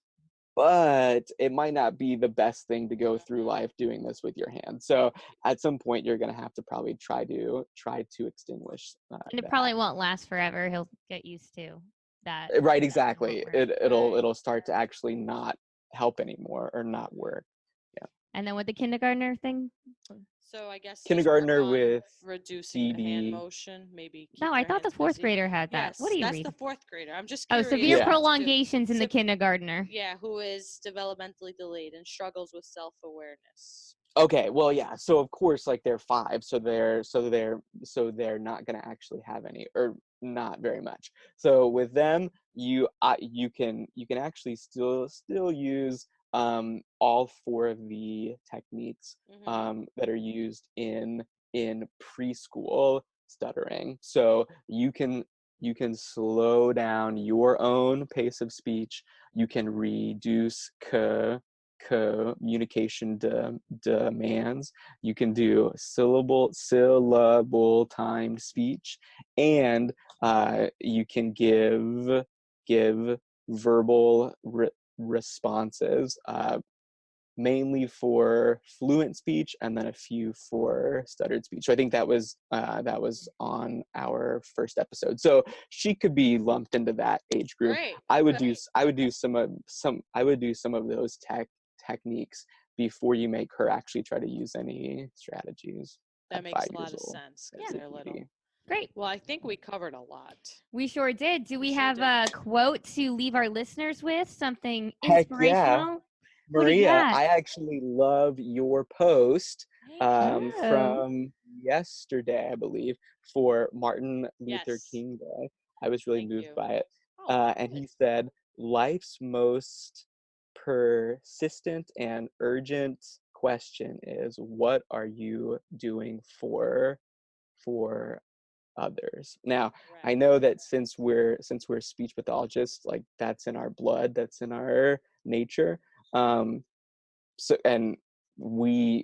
but it might not be the best thing to go through Mhm. life doing this with your hand. So at some point you're going to have to probably try to extinguish And it that. probably won't last forever. He'll get used to that. Right, That exactly. won't work. It'll start to actually not help anymore or not work. Yeah. And then with the kindergartner thing. So I guess just work Kindergartner on with reducing the hand DD. motion. Maybe keep No, I their thought the hands fourth busy. grader had that. Yes, What are you that's reading? the fourth grader. I'm just Oh, curious. severe Yeah. prolongations in the Sev- kindergartner. Yeah, who is developmentally delayed and struggles with self-awareness. Okay, well, yeah. So of course, like they're 5, so they're not gonna actually have any, or not very much. So with them, you can actually still use all 4 of the techniques Mhm. that are used in preschool stuttering. So you can slow down your own pace of speech. You can reduce communication demands. You can do syllable timed speech, and you can give verbal responses, mainly for fluent speech and then a few for stuttered speech. So I think that was on our first episode. So she could be lumped into that age group. Great. I would do some of those techniques before you make her actually try to use any strategies. That At makes 5 a years lot of old. sense because they're little. Great. Well, I think we covered a lot. We sure did. Do we sure have did. a quote to leave our listeners with? Something Heck yeah. inspirational? What do you Maria, got? I actually love your post Oh. from yesterday, I believe, for Martin Luther Yes. King Day. I was really Thank moved you. by it. Oh, And good. he said, life's most persistent and urgent question is, what are you doing for others? Now, I Correct. know that since we're speech pathologists, like that's in our blood, that's in our nature. So, and we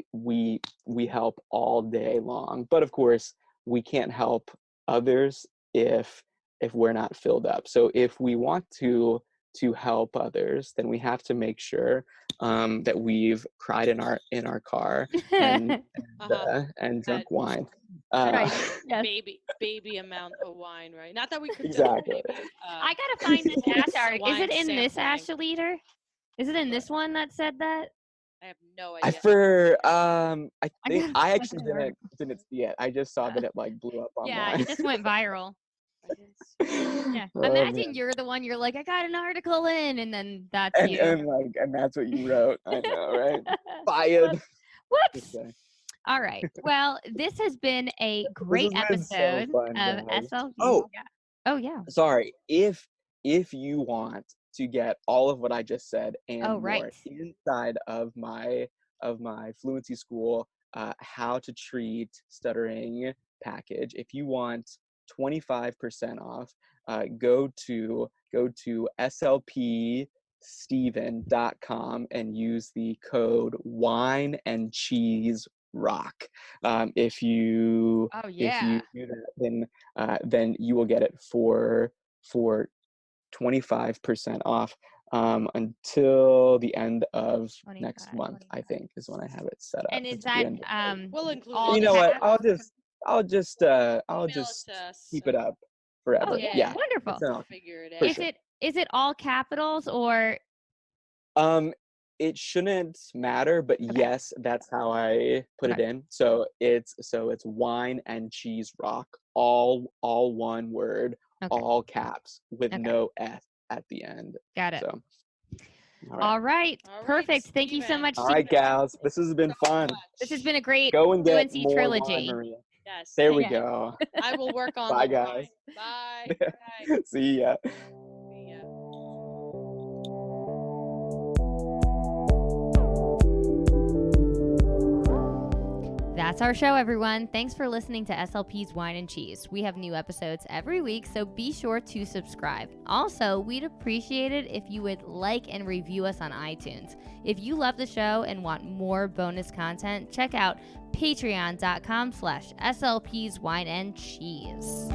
help all day long, but of course we can't help others if we're not filled up. So if we want to help others, then we have to make sure that we've cried in our car and Had drunk wine. Uh, Right. Yes. baby amount of wine, right? Not that we could exactly. maybe. I gotta find this Ash article. Is Wine it in this sampling. Asha leader? Is it in this one that said that? I have no I idea. I think gotta I find actually that article. didn't see it. I just saw that it like blew up Yeah, online. it just went viral. Yeah. Oh, Imagine man. you're the one, you're like, I got an article in, and then that's you. And that's what you wrote. I know, right? Fired. Whoops. Okay. All right. Well, this has been a great This has been so episode fun, of guys. SLP. Oh, Yeah. Oh, yeah. sorry. If you want to get all of what I just said and Oh, more right. inside of my Fluency School how to treat stuttering package, if you want 25% off, go to SLP.Stephen.com and use the code wine and cheese rock. If you Oh, if yeah. you do that, then you will get it for 25% off until the end of next 25, month. I think is when I have it set up. And is It's the that end of- We'll include all you it. know what? caps? I'll just Email it just to us keep it up forever. Oh, Yeah. Yeah. wonderful. It's an Figure it For out. sure. Is it all capitals or It shouldn't matter, but Okay. yes, that's how I put it Okay. in. So it's wine and cheese rock, all one word, Okay. all caps with Okay. no F at the end. Got it? So all right. All right. All right, Perfect. Thank you so Stephen. much. All right, gals. This has been fun. This has been a great Go and get Fluency more trilogy. wine, Maria. Yes. There we Yeah. go. I will work on Bye, the guys. wine. Bye. See ya. See ya. That's our show, everyone. Thanks for listening to SLP's Wine and Cheese. We have new episodes every week, so be sure to subscribe. Also, we'd appreciate it if you would like and review us on iTunes. If you love the show and want more bonus content, check out patreon.com/SLP's Wine and Cheese.